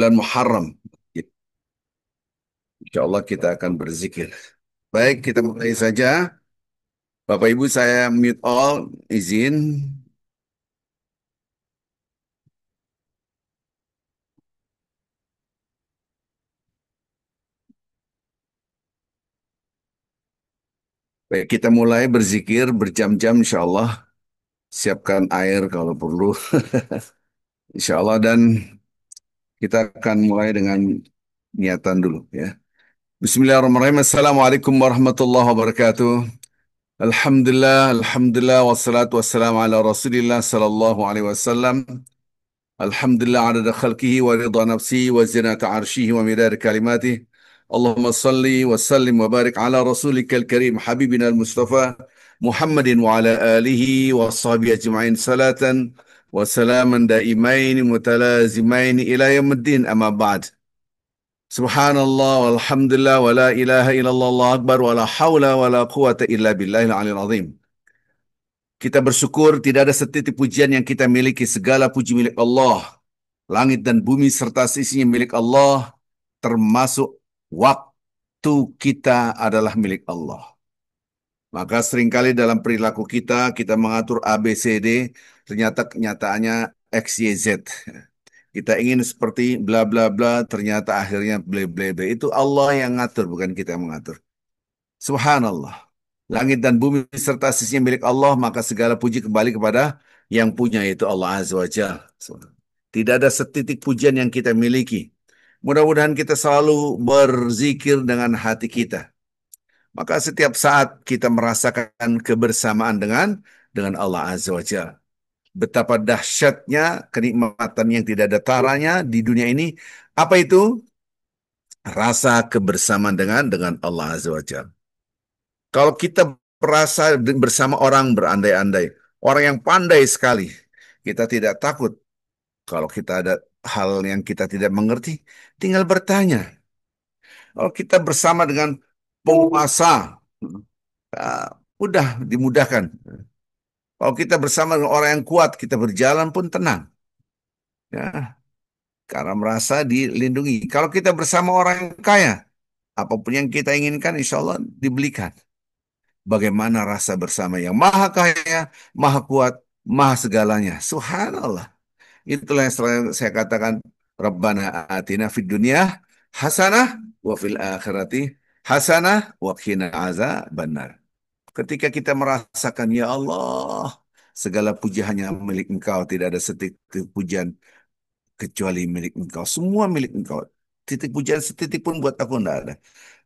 bulan Muharram. Insya Allah kita akan berzikir. Baik, kita mulai saja. Bapak Ibu saya mute all, izin. Baik, kita mulai berzikir berjam-jam insya Allah. Siapkan air kalau perlu. Insya Allah dan kita akan mulai dengan niatan dulu ya. Bismillahirrahmanirrahim. Assalamualaikum warahmatullahi wabarakatuh. Alhamdulillah, alhamdulillah, wassalatu wassalamu ala rasulillah sallallahu alaihi wasallam. Alhamdulillah adada khalqihi wa ridha nafsihi wa zinata arshihi wa midad kalimatihi. Allahumma salli wa sallim wa barik ala rasulika al-karim habibina al-mustafa Muhammadin wa ala alihi wa sahbihi ajma'in salatan wa salaman daimain mutalazimain ila yaumiddin amma ba'd. Subhanallah walhamdulillah wa la ilaha illallah Allahu akbar wa la hawla wa la quwata illa billahil aliyil azim. Kita bersyukur tidak ada setitik pujian yang kita miliki, segala puji milik Allah. Langit dan bumi serta sisinya milik Allah, termasuk waktu kita adalah milik Allah. Maka seringkali dalam perilaku kita, kita mengatur A, B, C, D, ternyata kenyataannya X, Y, Z. Kita ingin seperti bla bla bla, ternyata akhirnya bla bla bla. Itu Allah yang ngatur, bukan kita yang mengatur. Subhanallah. Langit dan bumi serta sisinya milik Allah, maka segala puji kembali kepada yang punya, yaitu Allah Azza wa Jalla. Tidak ada setitik pujian yang kita miliki. Mudah-mudahan kita selalu berzikir dengan hati kita. Maka setiap saat kita merasakan kebersamaan dengan Allah Azza wa Jalla. Betapa dahsyatnya kenikmatan yang tidak ada taranya di dunia ini. Apa itu? Rasa kebersamaan dengan Allah Azza wa Jalla. Kalau kita merasa bersama orang berandai-andai, orang yang pandai sekali, kita tidak takut. Kalau kita ada hal yang kita tidak mengerti, tinggal bertanya. Kalau kita bersama dengan penguasa, ah, mudah dimudahkan. Kalau kita bersama dengan orang yang kuat, kita berjalan pun tenang. Ya, karena merasa dilindungi. Kalau kita bersama orang yang kaya, apapun yang kita inginkan, insya Allah dibelikan. Bagaimana rasa bersama yang maha kaya, maha kuat, maha segalanya. Subhanallah. Itulah yang selalu saya katakan, Rabbana atina fid dunya hasanah wa fil akhirati hasanah wa qina azabannar. Ketika kita merasakan, ya Allah, segala puji hanya milik Engkau, tidak ada setitik pujian kecuali milik Engkau. Semua milik Engkau. Titik pujian setitik pun buat aku tidak ada.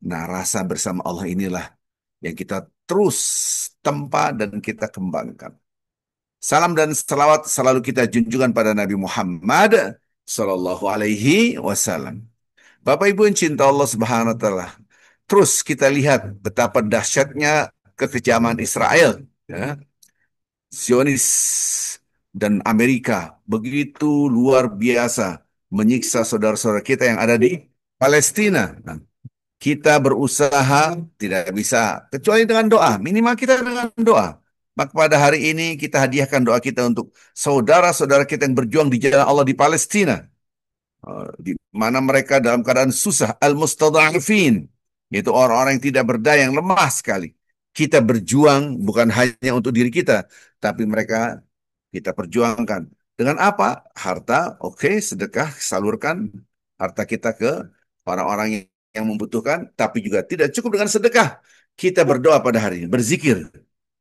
Nah, rasa bersama Allah inilah yang kita terus tempa dan kita kembangkan. Salam dan salawat selalu kita junjungan pada Nabi Muhammad Sallallahu Alaihi Wasallam. Bapak Ibu yang cinta Allah Subhanahu Wa Taala. Terus kita lihat betapa dahsyatnya kekejaman Israel, ya. Zionis dan Amerika begitu luar biasa menyiksa saudara-saudara kita yang ada di Palestina. Nah, kita berusaha tidak bisa kecuali dengan doa. Minimal kita dengan doa. Maka pada hari ini kita hadiahkan doa kita untuk saudara-saudara kita yang berjuang di jalan Allah di Palestina. Di mana mereka dalam keadaan susah. Al-mustadha'afin. Yaitu orang-orang yang tidak berdaya, yang lemah sekali. Kita berjuang bukan hanya untuk diri kita. Tapi mereka kita perjuangkan. Dengan apa? Harta, oke, sedekah, salurkan harta kita ke orang-orang yang membutuhkan, tapi juga tidak cukup dengan sedekah. Kita berdoa pada hari ini, berzikir.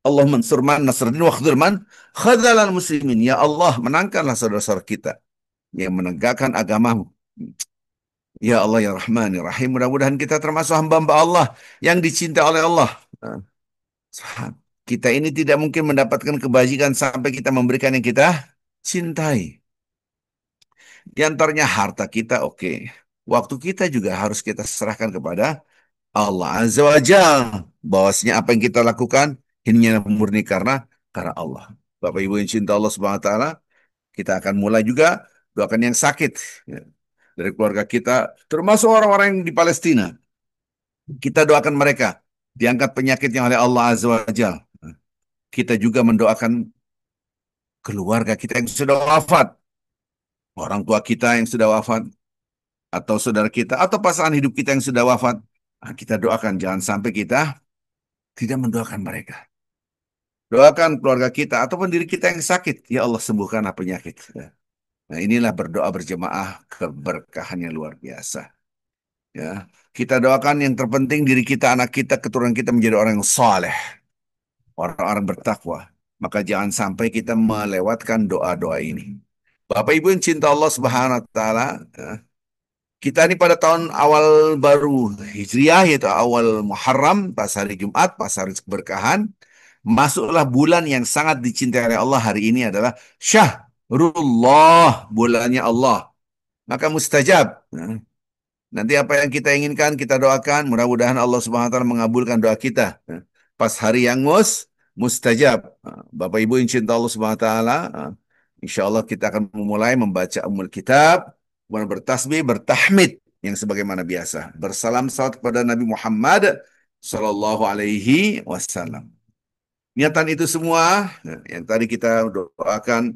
Allah mansur man nasruddin wa khudhul man khadhalal muslimin. Ya Allah, menangkanlah saudara-saudara kita yang menegakkan agamamu. Ya Allah, ya Rahman, ya Rahim. Mudah-mudahan kita termasuk hamba-hamba Allah yang dicintai oleh Allah. Kita ini tidak mungkin mendapatkan kebajikan sampai kita memberikan yang kita cintai. Di antaranya harta kita, oke. Waktu kita juga harus kita serahkan kepada Allah Azza wa Jalla. Bahwasanya apa yang kita lakukan ini murni karena Allah. Bapak Ibu yang cinta Allah Subhanahu wa taala, kita akan mulai juga doakan yang sakit, ya, dari keluarga kita, termasuk orang-orang yang di Palestina. Kita doakan mereka diangkat penyakitnya oleh Allah Azza wa Jalla. Kita juga mendoakan keluarga kita yang sudah wafat, orang tua kita yang sudah wafat, atau saudara kita atau pasangan hidup kita yang sudah wafat, kita doakan jangan sampai kita tidak mendoakan mereka. Doakan keluarga kita ataupun diri kita yang sakit, ya Allah sembuhkanlah penyakit. Nah, inilah berdoa berjemaah keberkahannya luar biasa. Ya, kita doakan yang terpenting diri kita, anak kita, keturunan kita menjadi orang yang saleh, orang-orang bertakwa. Maka jangan sampai kita melewatkan doa-doa ini. Bapak Ibu yang cinta Allah Subhanahu wa taala, kita ini pada tahun awal baru Hijriah yaitu awal Muharram, pas hari Jumat, pas hari keberkahan, masuklah bulan yang sangat dicintai oleh Allah hari ini adalah Syahrullah, bulannya Allah. Maka mustajab. Nah, nanti apa yang kita inginkan, kita doakan. Mudah-mudahan Allah Subhanahu wa taala mengabulkan doa kita. Pas hari yang mustajab. Bapak Ibu yang cinta Allah Subhanahu wa taala, insya Allah kita akan memulai membaca Ummul Kitab, kemudian bertasbih, bertahmid yang sebagaimana biasa. Bersalam salawat kepada Nabi Muhammad sallallahu alaihi wasallam. Niatan itu semua yang tadi kita doakan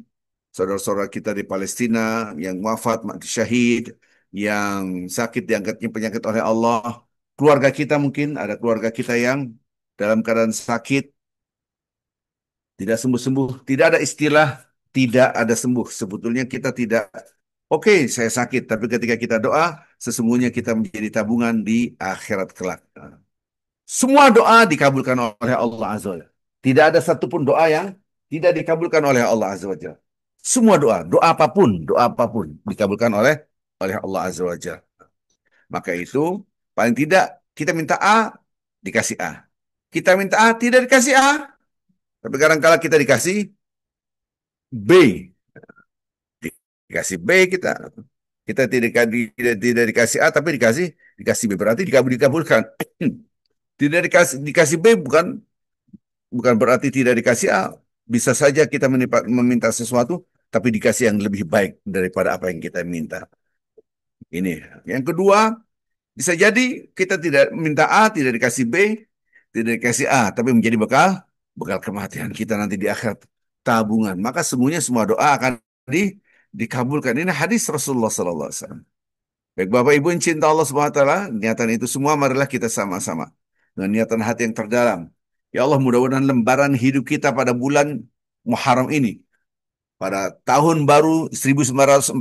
saudara-saudara kita di Palestina yang wafat, mati syahid, yang sakit diangkatnya penyakit oleh Allah. Keluarga kita mungkin, ada keluarga kita yang dalam keadaan sakit, tidak sembuh-sembuh. Tidak ada istilah tidak ada sembuh. Sebetulnya kita tidak, oke, saya sakit, tapi ketika kita doa, sesungguhnya kita menjadi tabungan di akhirat kelak. Semua doa dikabulkan oleh Allah Azza wa Jalla. Tidak ada satupun doa yang tidak dikabulkan oleh Allah Azza wa Jalla. Semua doa, doa apapun dikabulkan oleh Allah Azza wa Jalla. Maka itu paling tidak kita minta A, dikasih A. Kita minta A, tidak dikasih A. Tapi kadang-kala kita dikasih B. Dikasih B kita. Kita tidak dikasih A, tapi dikasih B. Berarti dikabulkan. Tidak dikasih B bukan berarti tidak dikasih A. Bisa saja kita meminta sesuatu, tapi dikasih yang lebih baik daripada apa yang kita minta. Ini. Yang kedua, bisa jadi kita tidak minta A, tidak dikasih B, tidak dikasih A, tapi menjadi bekal kematian kita nanti di akhirat tabungan. Maka semuanya semua doa akan dikabulkan. Ini hadis Rasulullah Sallallahu Alaihi Wasallam. Baik Bapak Ibu yang cinta Allah Subhanahu Wa Taala, niatan itu semua marilah kita sama-sama dengan niatan hati yang terdalam. Ya Allah, mudah-mudahan lembaran hidup kita pada bulan Muharram ini, pada tahun baru 1947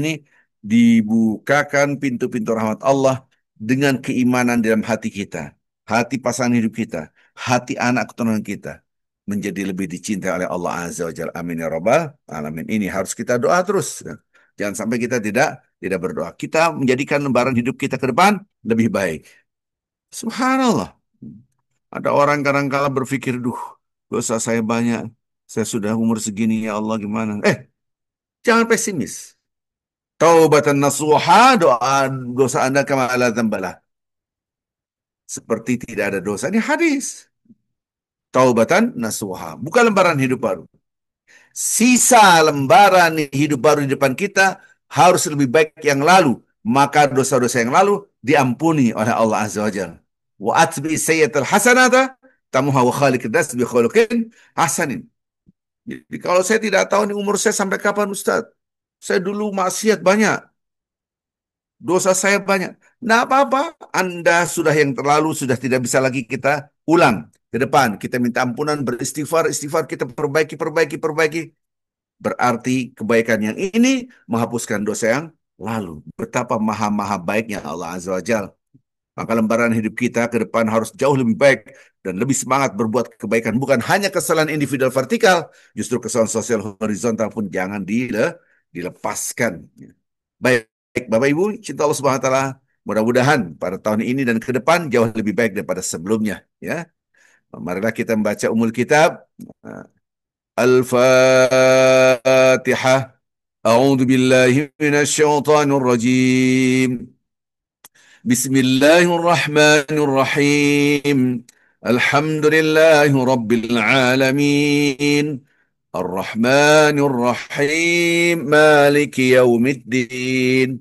ini, dibukakan pintu-pintu rahmat Allah dengan keimanan dalam hati kita, hati pasangan hidup kita, hati anak keturunan kita, menjadi lebih dicintai oleh Allah Azza wa Jalla. Amin ya Rabbal Alamin. Ini harus kita doa terus. Jangan sampai kita tidak berdoa. Kita menjadikan lembaran hidup kita ke depan lebih baik. Subhanallah. Ada orang kadang-kala berpikir, duh, dosa saya banyak. Saya sudah umur segini, ya Allah gimana? Jangan pesimis. Taubatan nasuha, doa dosa Anda kama la dzambalah. Seperti tidak ada dosa. Ini hadis. Taubatan nasuha. Bukan lembaran hidup baru. Sisa lembaran hidup baru di depan kita harus lebih baik yang lalu. Maka dosa-dosa yang lalu diampuni oleh Allah Azza wa Jalla. Wa atbi sayyatul hasanata tamuha wa khaliqin nas bi khuluqin hasanin. Jadi kalau saya tidak tahu nih umur saya sampai kapan Ustaz. Saya dulu maksiat banyak. Dosa saya banyak. Nah apa-apa. Anda sudah yang terlalu, sudah tidak bisa lagi kita ulang ke depan. Kita minta ampunan, beristighfar, istighfar, kita perbaiki. Berarti kebaikan yang ini menghapuskan dosa yang lalu. Betapa maha-maha baiknya Allah Azza wa Jalla. Maka lembaran hidup kita ke depan harus jauh lebih baik dan lebih semangat berbuat kebaikan. Bukan hanya kesalahan individual vertikal, justru kesalahan sosial horizontal pun jangan dilepaskan. Baik, Bapak Ibu, cinta Allah Subhanahu wa taala, mudah-mudahan pada tahun ini dan ke depan jauh lebih baik daripada sebelumnya, ya. Marilah kita membaca Ummul Kitab. Al-Fatihah. A'udzu billahi minasy syaithanir rajim. Bismillahirrahmanirrahim. Alhamdulillahi rabbil alamin. Ar-Rahmanir Rahim. Maliki yaumiddin.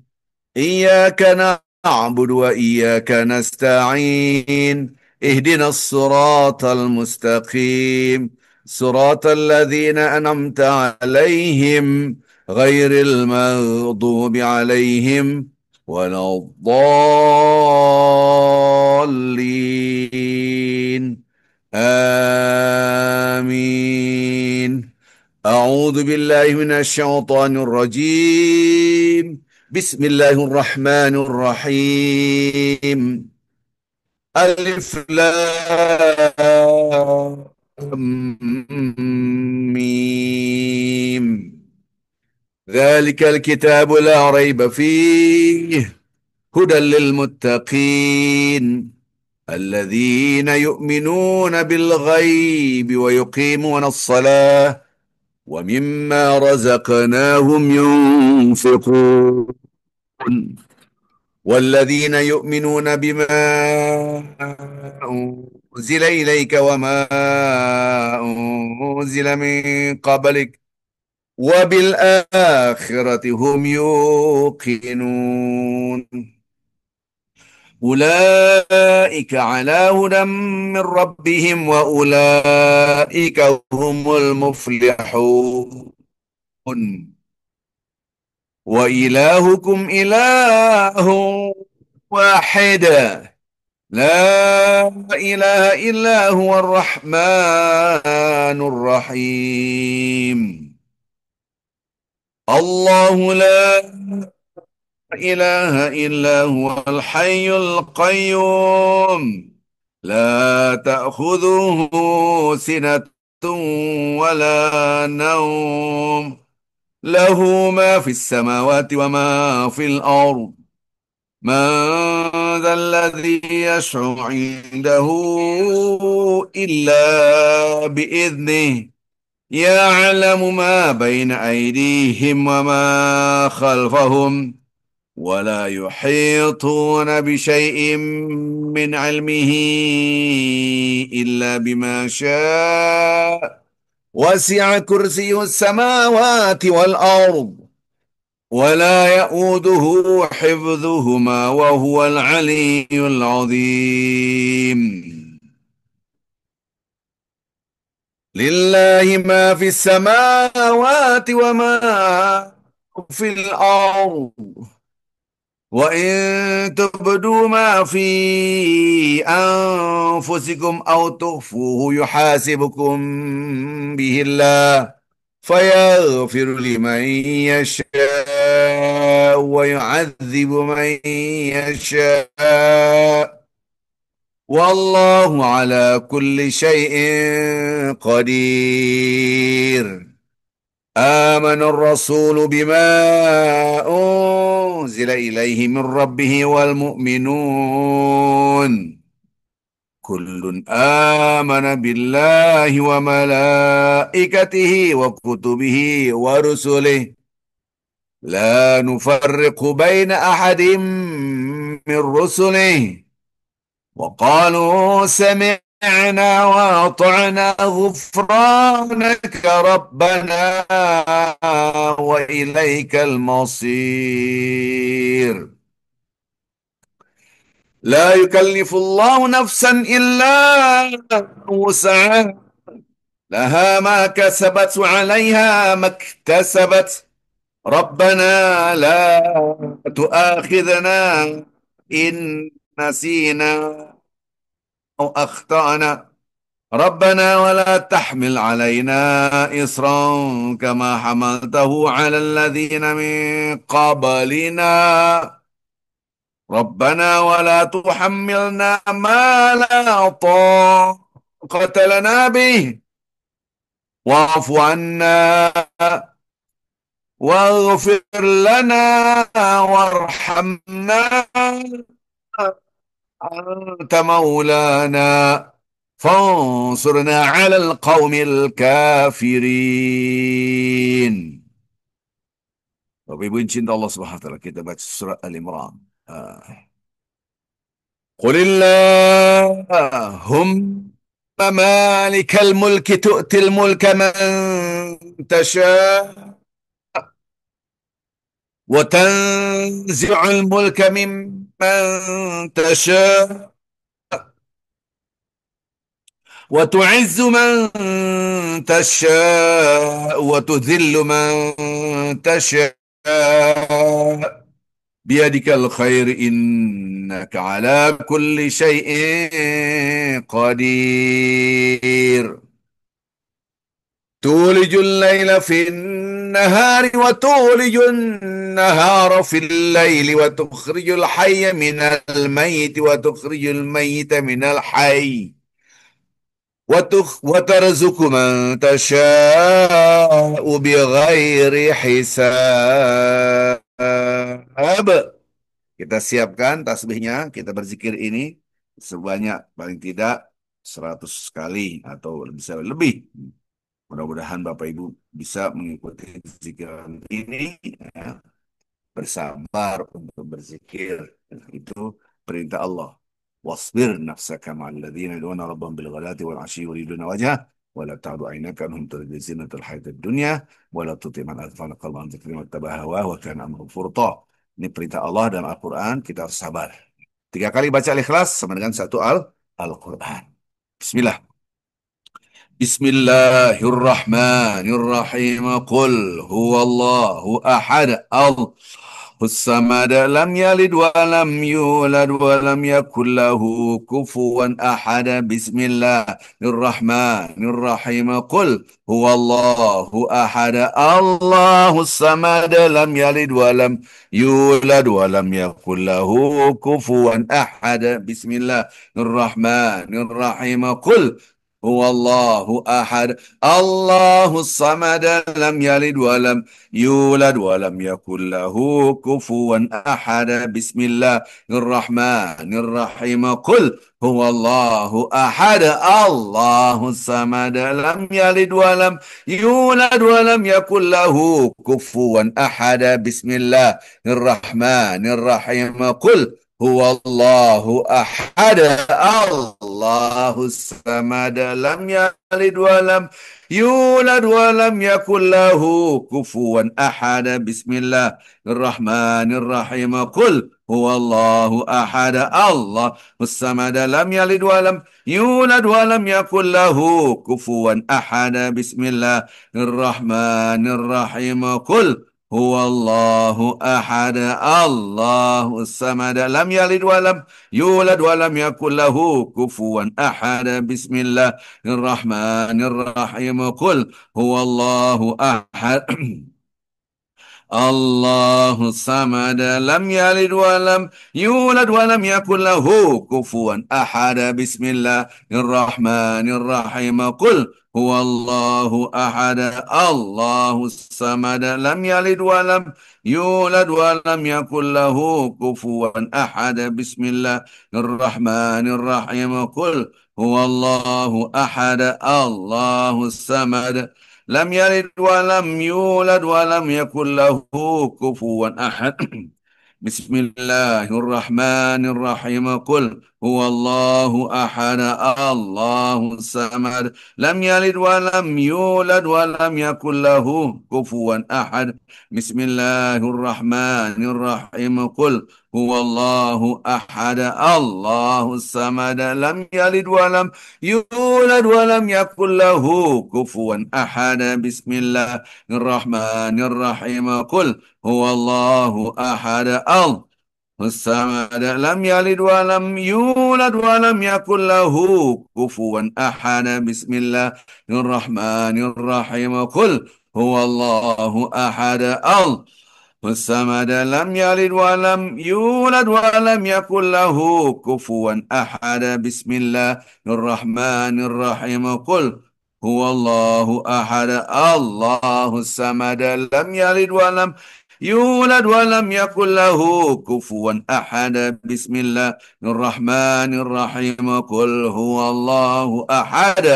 إياك نعبد وإياك نستعين اهدنا الصراط المستقيم صراط الذين أنعمت عليهم غير المغضوب عليهم ولا الضالين آمين. أعوذ بالله من الشيطان الرجيم. بسم الله الرحمن الرحيم. ألف لام ميم. ذلك الكتاب لا ريب فيه هدى للمتقين الذين يؤمنون بالغيب ويقيمون الصلاة ومما رزقناهم ينفقون والذين يؤمنون بما أنزل إليك وما أنزل من قبلك وبالآخرة هم يوقنون أولئك على هدى من ربهم وأولئك هم المفلحون. وإلهكم إله واحد لا إله إلا هو الرحمن الرحيم. الله لا إله إلا هو الحي القيوم لا تأخذه سنة ولا نوم له ما في السماوات وما في الأرض. من ذا الذي يشفع عنده إلا بإذنه يعلم ما بين أيديهم وما خلفهم ولا يحيطون بشيء من علمه إلا بما شاء وسع كرسي السماوات والأرض ولا يؤوده حفظهما وهو العلي العظيم. لله ما في السماوات وما في الأرض وإن تبدوا ما في أنفسكم أو تخفوه يحاسبكم به الله فيغفر لمن يشاء ويعذب من يشاء والله على كل شيء قدير. آمن الرسول بما أنزل إليه من ربه والمؤمنون كل آمن بالله وملائكته وكتبه ورسله لا نفرق بين أحد من رسله وقالوا سمعنا وأطعنا غفرانك ربنا وإليك المصير. لا يكلف الله نفسا إلا وسعها لها ما كسبت وعليها ما اكتسبت ربنا لا تؤاخذنا إن نسينا أو أخطأنا ربنا ولا تحمل علينا إصرا كما حملته على الذين من قبلنا ربنا ولا تحملنا ما لا طاقة لنا به واعف عنا واغفر لنا وارحمنا أنت مولانا فانصرنا على القوم الكافرين. Bapak Ibu cinta Allah Subhanahu wa taala, kita baca surah Al-Imran. قل اللهم مالك الملك تؤتي الملك من تشاء وتنزع الملك ممن تشاء وتعز من تشاء وتذل من تشاء biyadikal khair innaka ala kulli syai'in qadir. Tulijul laila fin nahari wa tulijun nahara fil laili wa tukhrijul hayya minal mayyiti wa tukhrijul mayyita minal hayy wa tarzuqu man tasha'u bighairi hisab. Kita siapkan tasbihnya, kita berzikir ini sebanyak paling tidak 100 kali atau bisa lebih. Mudah-mudahan Bapak Ibu bisa mengikuti zikiran ini, ya, bersabar untuk berzikir. Itu perintah Allah. Wasbir nafsaka ma'al ladzina yad'una rabbahum bil ghadati wal 'ashyi yuriduna wajhah wa la ta'du 'ainaka anhum turidu zinatal hayatid dunya wa la tuti' man aghfalna qalbahu an dzikrina wattaba'a hawahu wa kana amruhu furta. Ini perintah Allah dalam Al-Quran, kita harus sabar. 3 kali baca Al-Ikhlas sama dengan satu Al-Quran. Bismillah. Bismillahirrahmanirrahim. Qul huwallahu ahad. As-samad lam yalid wa lam yulad wa lam yakul lahu kufuwan ahad. Bismillahirrahmanirrahim. Qul huwallahu ahad. Allahus samad lam yalid wa lam yulad wa lam yakul lahu kufuwan ahad. Bismillahirrahmanirrahim. Qul هو الله أحد الله الصمد لم يلد ولم يولد ولم يكن له كفوا أحد بسم الله الرحمن الرحيم قل هو الله أحد الله الصمد لم يلد ولم يولد ولم يكن له كفوا أحد بسم الله الرحمن الرحيم قل هو الله أحد الله الصمد لم يلد ولم يولد ولم يكن له كفوا أحد بسم الله الرحمن الرحيم قل هو الله أحد الله الصمد لم يلد ولم يولد ولم يكن له كفوا أحد بسم الله الرحمن الرحيم قل هو الله أحد الله الصمد لم يلد ولم يولد ولم يكن له كفوا أحد بسم الله الرحمن الرحيم قل هو الله أحد الله الصمد لم يلد ولم يولد ولم يكن له كفوا أحد بسم الله الرحمن الرحيم قل هو الله أحد الله الصمد لم يلد ولم يولد ولم يكن له كفوا أحد بسم الله الرحمن الرحيم قل هو الله أحد الله الصمد لم يلد ولم يولد ولم يكن له كفوا أحد بسم الله الرحمن الرحيم قل هو الله أحد الله الصمد لم يلد ولم يولد ولم يكن له كفوا أحد بسم الله الرحمن الرحيم قل هو الله أحد الله الصمد لم يلد ولم يولد ولم يكن له كفوا أحد بسم الله الرحمن الرحيم قل هو الله أحد الصمد لم يلد ولم يولد ولم يكن له كفوا أحد بسم الله الرحمن الرحيم قل هو الله أحد الصمد لم يلد ولم يولد ولم يكن له كفوا أحد بسم الله الرحمن الرحيم قل هو الله أحد الله الصمد لم يلد ولم يولد ولم يكن له كفوا أحد بسم الله الرحمن الرحيم قل هو الله أحد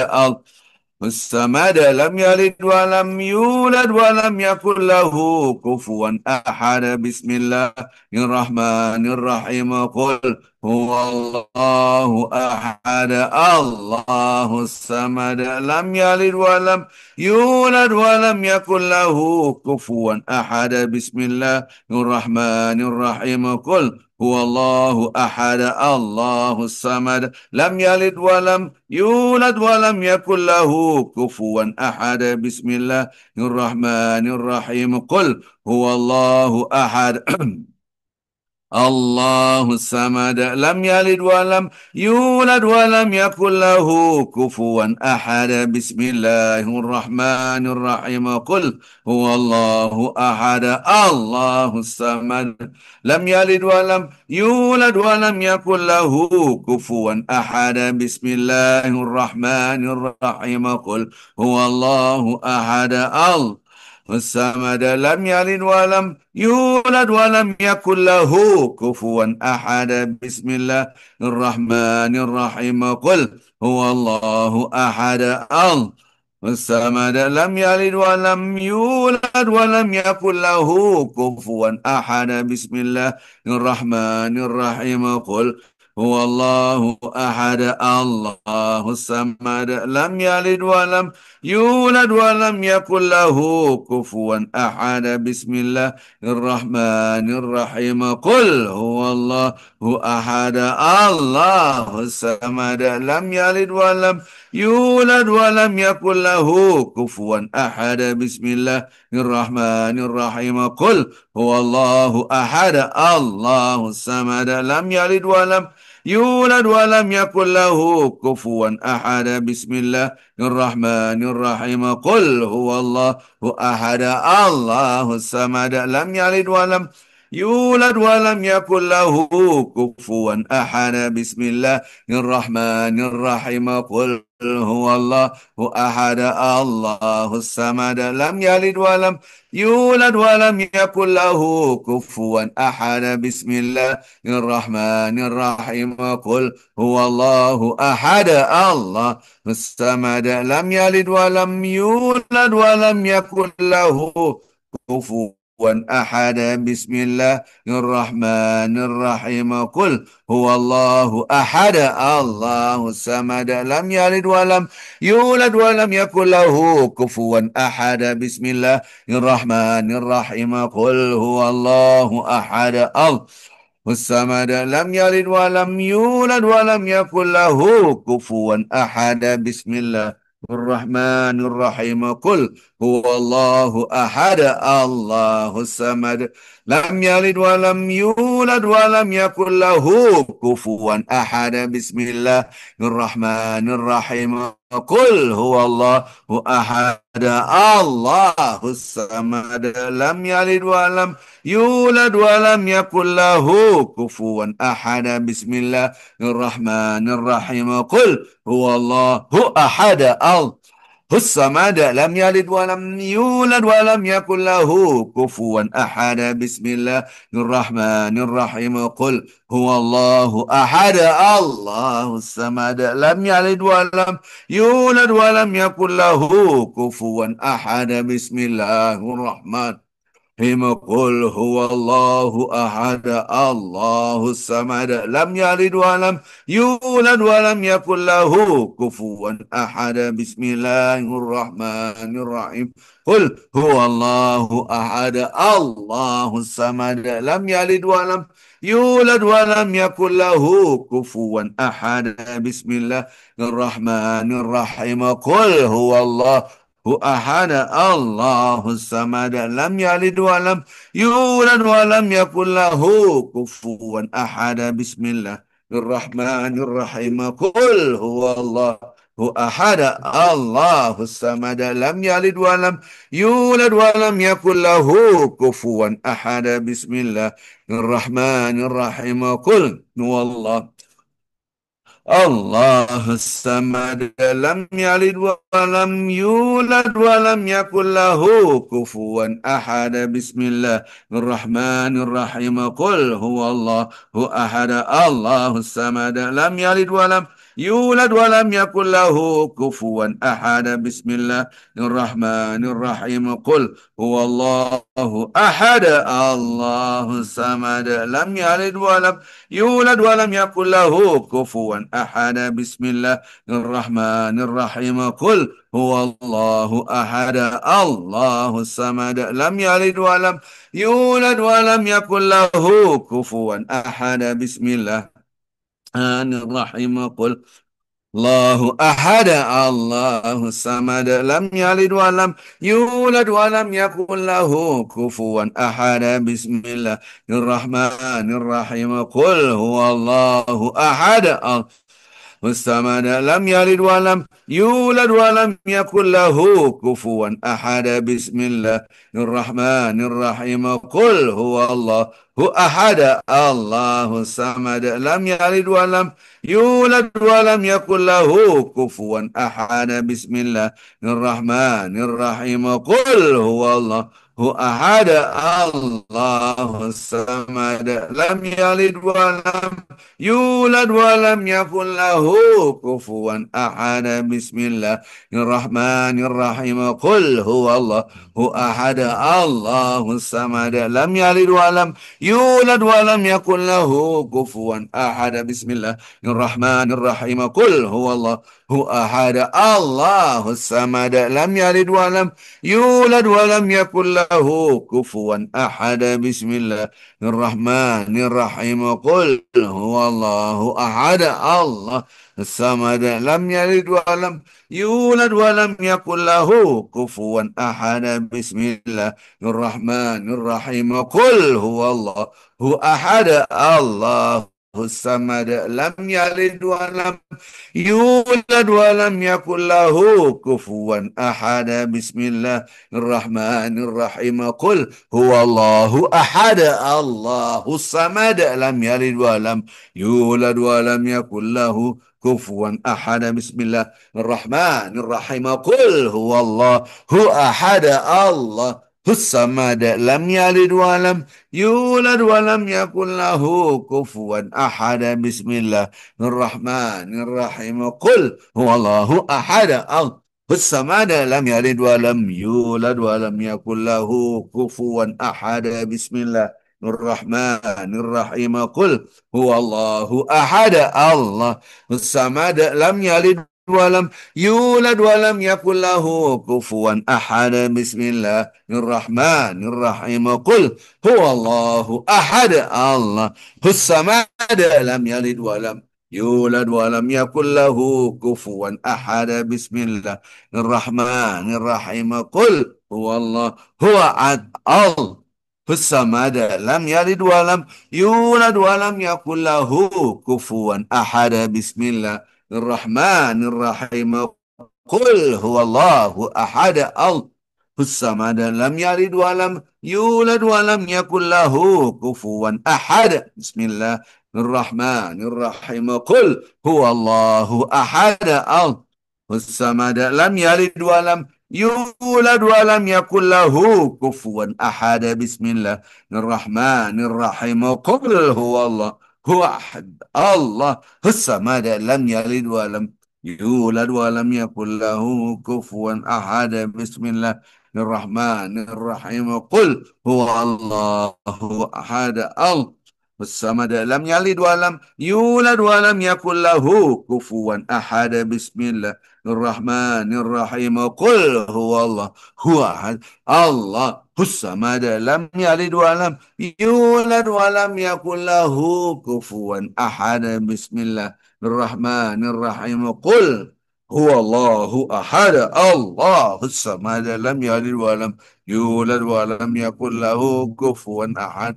الصمد لم يلد ولم يولد ولم يكن له كفوا أحد بسم الله الرحمن الرحيم قل هو الله أحد الله الصمد لم يلد ولم يولد ولم يكن له كفوا أحد بسم الله الرحمن الرحيم قل هو الله أحد الله الصمد لم يلد ولم يولد ولم يكن له كفوا أحد بسم الله الرحمن الرحيم قل هو الله أحد الله الصمد لم يلد ولم يولد ولم يكن له كفوا أحد. بسم الله الرحمن الرحيم. قل هو الله أحد الله الصمد لم يلد ولم يولد ولم يكن له كفوا أحد. بسم الله الرحمن الرحيم. قل هو الله أحد الله الصمد لم يلد ولم يولد ولم يكن له كفوا أحد. بسم الله الرحمن الرحيم. قل هو الله أحد الله الصمد لم يلد ولم يولد ولم يكن له كفوا أحد. بسم الله الرحمن الرحيم. قل هو الله أحد الله الصمد لم يلد ولم يولد ولم يكن له كفوا أحد. بسم الله الرحمن الرحيم. قل هو الله أحد الله الصمد لم يلد ولم يولد ولم يكن له كفوا أحد. بسم الله الرحمن الرحيم. قل هو الله أحد الله الصمد لم يلد ولم يولد ولم يكن له كفوا أحد. بسم الله الرحمن الرحيم. قل هو الله أحد الله الصمد لم يلد ولم يولد ولم يكن له كفوا أحد. بسم الله الرحمن الرحيم. قل هو الله أحد الله الصمد لم يلد ولم يولد ولم يكن له كفوا أحد. بسم الله الرحمن الرحيم. قل هو الله أحد الله الصمد لم يلد ولم يولد ولم يكن له كفوا أحد. بسم الله الرحمن الرحيم. قل هو الله أحد الله الصمد لم يلد ولم يولد ولم يكن له كفوا أحد. بسم الله الرحمن الرحيم. قل هو الله أحد الله الصمد لم يلد ولم يولد ولم يكن له كفوا أحد. بسم الله الرحمن الرحيم. قل هو الله أحد الله الصمد لم يلد ولم يولد ولم يكن له كفوا أحد. بسم الله الرحمن الرحيم. قل هو الله أحد الله الصمد لم يلد ولم يولد ولم يكن له كفوا أحد. بسم الله الرحمن الرحيم. قل هو الله أحد الله الصمد لم يلد ولم يولد ولم يكن له كفوا أحد. بسم الله الرحمن الرحيم. قل هو الله أحد الله الصمد لم يلد ولم يولد ولم يكن له كفوا أحد. بسم الله الرحمن الرحيم. قل هو الله أحد الله الصمد لم يلد ولم يولد ولم يكن له كفوا أحد. بسم الله الرحمن الرحيم. قل هو الله أحد الله الصمد لم يلد ولم يولد ولم يكن له كفوا أحد. بسم الله الرحمن الرحيم. قل هو الله أحد الله الصمد لم يلد ولم يولد ولم يكن له كفوا أحد. بسم الله الرحمن الرحيم. قل هو الله أحد الله الصمد لم يلد ولم يولد ولم يكن له كفوا أحد. بسم الله الرحمن الرحيم. قل هو الله الصمد لم يلد ولم يولد ولم يكن له كفوا أحد. بسم الله الرحمن الرحيم. قل هو الله أحد الله الصمد لم يلد ولم يولد ولم يكن له كفوا أحد. بسم الله الرحمن الرحيم. قل هو الله أحد الله الصمد لم يلد ولم يولد ولم يكن له كفوا أحد. بسم الله الرحمن الرحيم. قل هو الله أحد الله الصمد لم يلد ولم يولد ولم يكن له كفوا أحد. بسم الله الرحمن الرحيم. قل الله أحد الله الصمد لم يلد ولم يولد ولم يكن له كفوا أحد بسم الله الرحمن الرحيم قل هو الله أحد والصمد لم يلد ولم يولد ولم يكن له كفوا أحد بسم الله الرحمن الرحيم قل هو الله أحد الله الصمد لم يلد ولم يولد ولم يكن له كفوا أحد بسم الله الرحمن الرحيم قل هو الله أحد الله الصمد لم يلد ولم يولد ولم يكن له كفوا أحد بسم الله الرحمن الرحيم قل هو الله أحد الله الصمد لم يلد ولم يولد ولم يكن له كفوا أحد بسم الله الرحمن الرحيم قل هو الله أحد الله الصمد لم يلد ولم يولد ولم يكن له كفوا أحد بسم الله الرحمن الرحيم قل هو الله أحد الله الصمد لم يلد ولم يولد ولم يكن له كفوا أحد بسم الله الرحمن الرحيم قل هو الله أحد الله الصمد لم يلد ولم يولد ولم يكن له كفوا أحد بسم الله الرحمن الرحيم قل هو الله أحد الله الصمد لم يلد ولم يولد ولم يكن له كفوا أحد بسم الله الرحمن الرحيم قل هو الله أحد الله الصمد لم يلد ولم يولد ولم يكن له كفوا أحد بسم الله الرحمن الرحيم قل هو الله أحد الله الصمد لم يلد ولم يولد ولم يكن له كفوا أحد بسم الله الرحمن الرحيم قل هو الله أحد الله الصمد لم يلد ولم يولد ولم يكن له كفوا أحد بسم الله الرحمن الرحيم قل هو الله أحد الله الصمد لم يلد ولم يولد ولم يكن له كفوا أحد بسم الله الرحمن الرحيم قل هو الله أحد الله الصمد لم يلد ولم يولد ولم يكن له كفوا أحد بسم الله الرحمن الرحيم قل هو الله أحد الله الصمد لم يلد ولم يولد ولم يكن له كفوا أحد بسم الله الرحمن الرحيم قل هو الله أحد الله الصمد لم يلد ولم يولد ولم يكن له كفوا أحد بسم الله الرحمن الرحيم قل هو الله أحد الله الصمد لم يلد ولم يولد ولم يكن له كفوا أحد بسم الله الرحمن الرحيم قل هو الله أحد الله الصمد لم يلد ولم يولد ولم يكن له كفوا أحد بسم الله الرحمن الرحيم قل هو الله أحد الله الصمد لم يلد ولم يولد ولم يكن له كفوا أحد بسم الله الرحمن الرحيم قل هو الله أحد الله الصمد لم يلد ولم يولد ولم يكن له كفوا أحد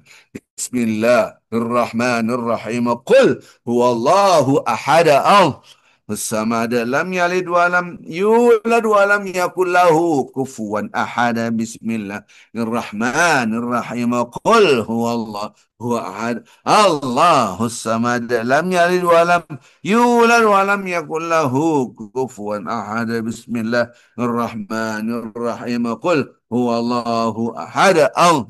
بسم الله الرحمن الرحيم قل هو الله أحد الله الصمد لم يلد ولم يولد ولم يكن له كفوا أحد بسم الله الرحمن الرحيم قل هو الله أحد الله الصمد لم يلد ولم يولد ولم يكن له كفوا أحد بسم الله الرحمن الرحيم قل هو الله أحد الله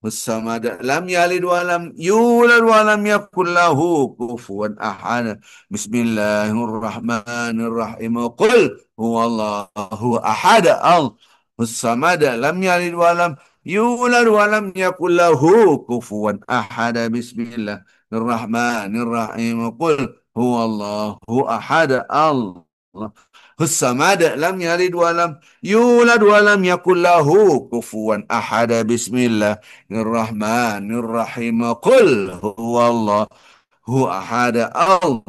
الصمد لم يلد ولم يولد ولم يكن له كفوا أحد بسم الله الرحمن الرحيم قل هو الله أحد الله الصمد لم يلد ولم يولد ولم يكن له كفوا أحد بسم الله الرحمن الرحيم قل هو الله أحد الله الصمد لم يلد ولم يولد ولم يكن له كفوا أحد بسم الله الرحمن الرحيم قل هو الله أحد الله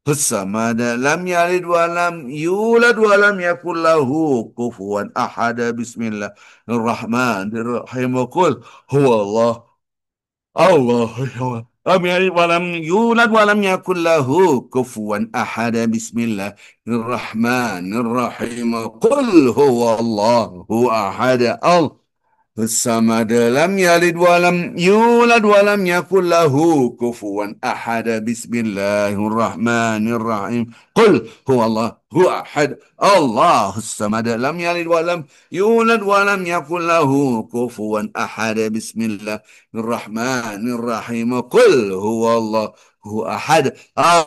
الصمد لم يلد ولم يولد ولم يكن له كفوا أحد. بسم الله الرحمن الرحيم. قل هو الله الله لم يلد ولم يولد ولم يكن له كفوا أحد. بسم الله الرحمن الرحيم. قل هو الله أحد الله الصمد لم يلد ولم يولد ولم يكن له كفوا أحد. بسم الله الرحمن الرحيم. قل هو الله هو أحد الله الصمد لم يلد ولم يولد ولم يكن له كفوا أحد. بسم الله الرحمن الرحيم. قل هو الله هو أحد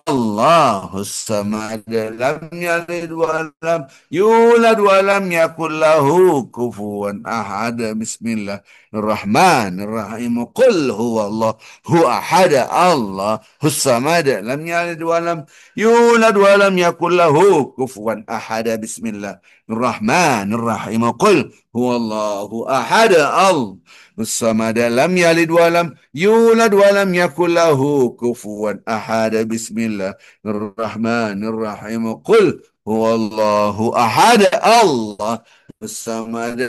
الله الصمد لم يلد ولم يولد ولم يكن له كفوا أحد. بسم الله الرحمن الرحيم. قل هو الله هو أحد الله الصمد لم يلد ولم يولد ولم يكن له كفوا أحد. بسم الله الرحمن الرحيم. قل هو الله أحد الله الصمد لم يلد ولم يولد ولم يكن له كفوا أحد. بسم الله الرحمن الرحيم. قل هو الله أحد الله الصمد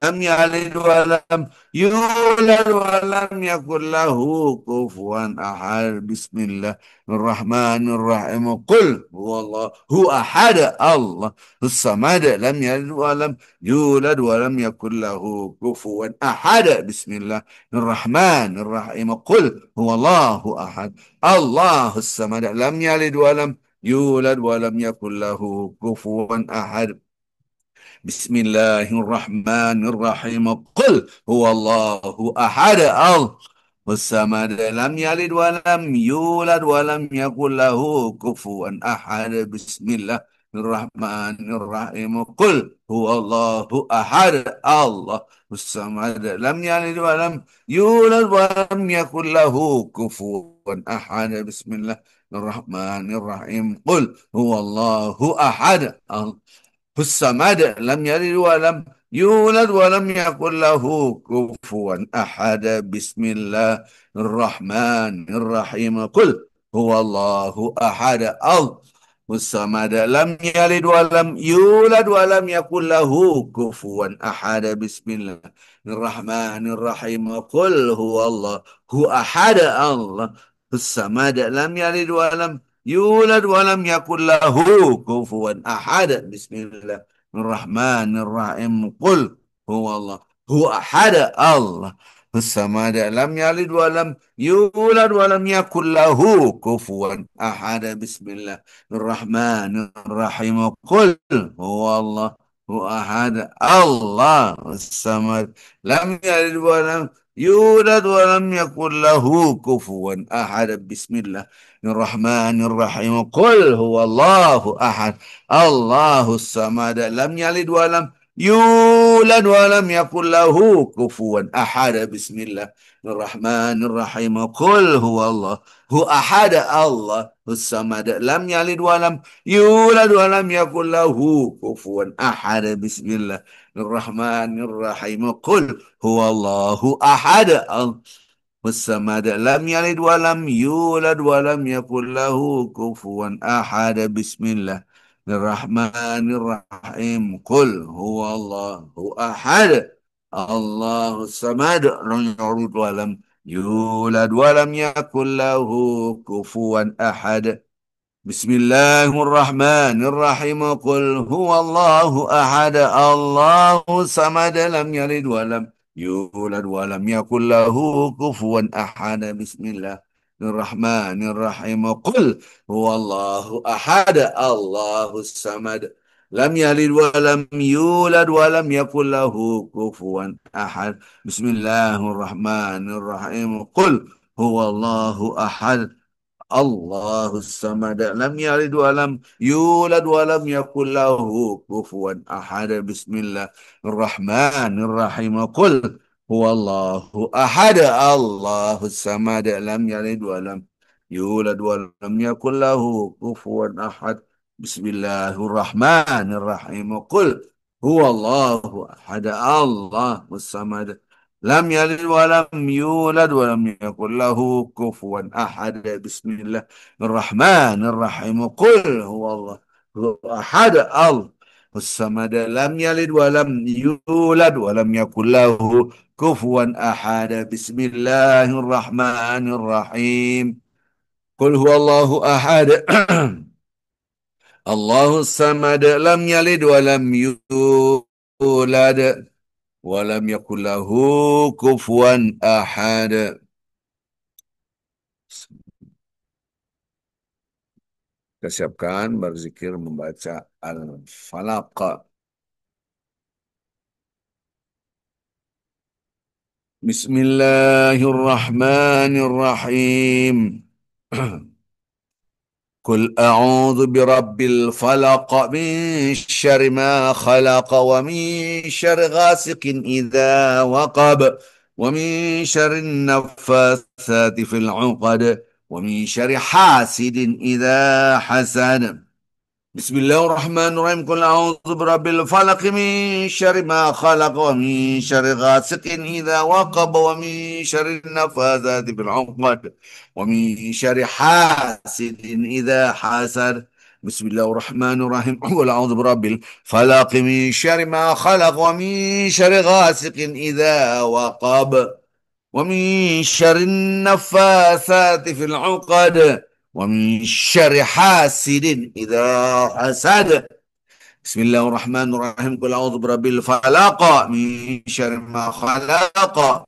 لم يلد ولم يولد ولم يكن له كفوا أحد. بسم الله الرحمن الرحيم. قل هو الله هو أحد الله الصمد لم يلد ولم يولد ولم يكن له كفوا أحد. بسم الله الرحمن الرحيم. قل هو الله أحد الله الصمد لم يلد ولم يولد ولم يكن له كفوا أحد. بسم الله الرحمن الرحيم. قل هو الله أحد الله الصمد لم يلد ولم يولد ولم يكن له كفوا أحد. بسم الله الرحمن الرحيم. قل هو الله أحد الله الصمد لم يلد ولم يولد ولم يكن له كفوا أحد. بسم الله الرحمن الرحيم. قل هو الله أحد الله الصمد لم يلد ولم يولد ولم يكن له كفوا أحد. بسم الله الرحمن الرحيم. قل هو الله أحد الله الصمد لم يلد ولم يولد ولم يكن له كفوا أحد. بسم الله الرحمن الرحيم. قل هو الله هو أحد الله الصمد لم يلد ولم يولد ولم يكن له كفوا أحد. بسم الله الرحمن الرحيم. قل هو الله هو أحد الله الصمد لم يلد ولم يولد ولم يكن له كفوا أحد. بسم الله الرحمن الرحيم. قل هو الله هو أحد الله الصمد لم يلد ولم يولد ولم يكن له كفوا أحد. بسم الله الرحمن الرحيم. قل هو الله أحد الله الصمد لم يلد ولم يولد ولم يكن له كفوا أحد. بسم الله الرحمن الرحيم. قل هو الله هو أحد الله الصمد لم يلد ولم يولد ولم يكن له كفوا أحد. بسم الله الرحمن الرحيم. قل هو الله أحد الله والصمد لم يلد ولم يولد ولم يكن له كفوا أحد. بسم الله الرحمن الرحيم. قل هو الله أحد الله الصمد لم يلد ولم يولد ولم يكن له كفوا أحد. بسم الله الرحمن الرحيم. قل هو الله أحد الله الصمد لم يلد ولم يولد ولم يكن له كفوا أحد. بسم الله الرحمن الرحيم. قل هو الله أحد الله الصمد لم يلد ولم يولد ولم يكن له كفوا أحد. بسم الله الرحمن الرحيم. قل هو الله أحد الله الصمد لم يلد ولم يولد ولم يكن له كفوا أحد. بسم الله الرحمن الرحيم. قل هو الله أحد الله الصمد لم يلد ولم يولد ولم يكن له كفوا أحد. بسم الله الرحمن الرحيم. قل هو الله أحد الله الصمد لم يلد ولم يولد ولم يكن له كفوا أحد. بسم الله الرحمن الرحيم. قل هو الله هو أحد، الله الصمد، لم يلد ولم يولد ولم يكن له كفوا أحد. بسم الله الرحمن الرحيم. قل هو الله أحد الله الصمد، لم يلد ولم يولد ولم يكن له كفوا أحد. Kita siapkan berzikir membaca Al-Falaq. Bismillahirrahmanirrahim. قل أعوذ برب الفلق من شر ما خلق ومن شر غاسق إذا وقب ومن شر النفاثات في العقد ومن شر حاسد إذا حسد. بسم الله الرحمن الرحيم. قل أعوذ برب الفلق من شر ما خلق ومن شر غاسق إذا وقب ومن شر النفاثات في العقد ومن شر حاسد إذا حسد. بسم الله الرحمن الرحيم. قل أعوذ برب الفلق من شر ما خلق ومن شر غاسق إذا وقب ومن شر النفاثات في العقد ومن شر حاسد إذا حسد. بسم الله الرحمن الرحيم. قل أعوذ برب الفلق من شر ما خلق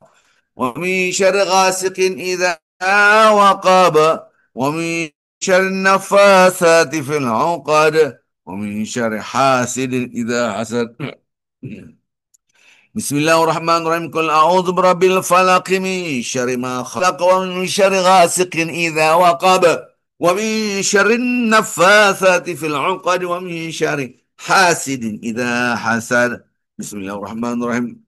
ومن شر غاسق إذا وقب ومن شر النفاثات في العقد ومن شر حاسد إذا حسد. بسم الله الرحمن الرحيم. قل أعوذ برب الفلق من شر ما خلق ومن شر غاسق إذا وقب ومن شر النفاثات في العقد ومن شر حاسد إذا حسد. بسم الله الرحمن الرحيم.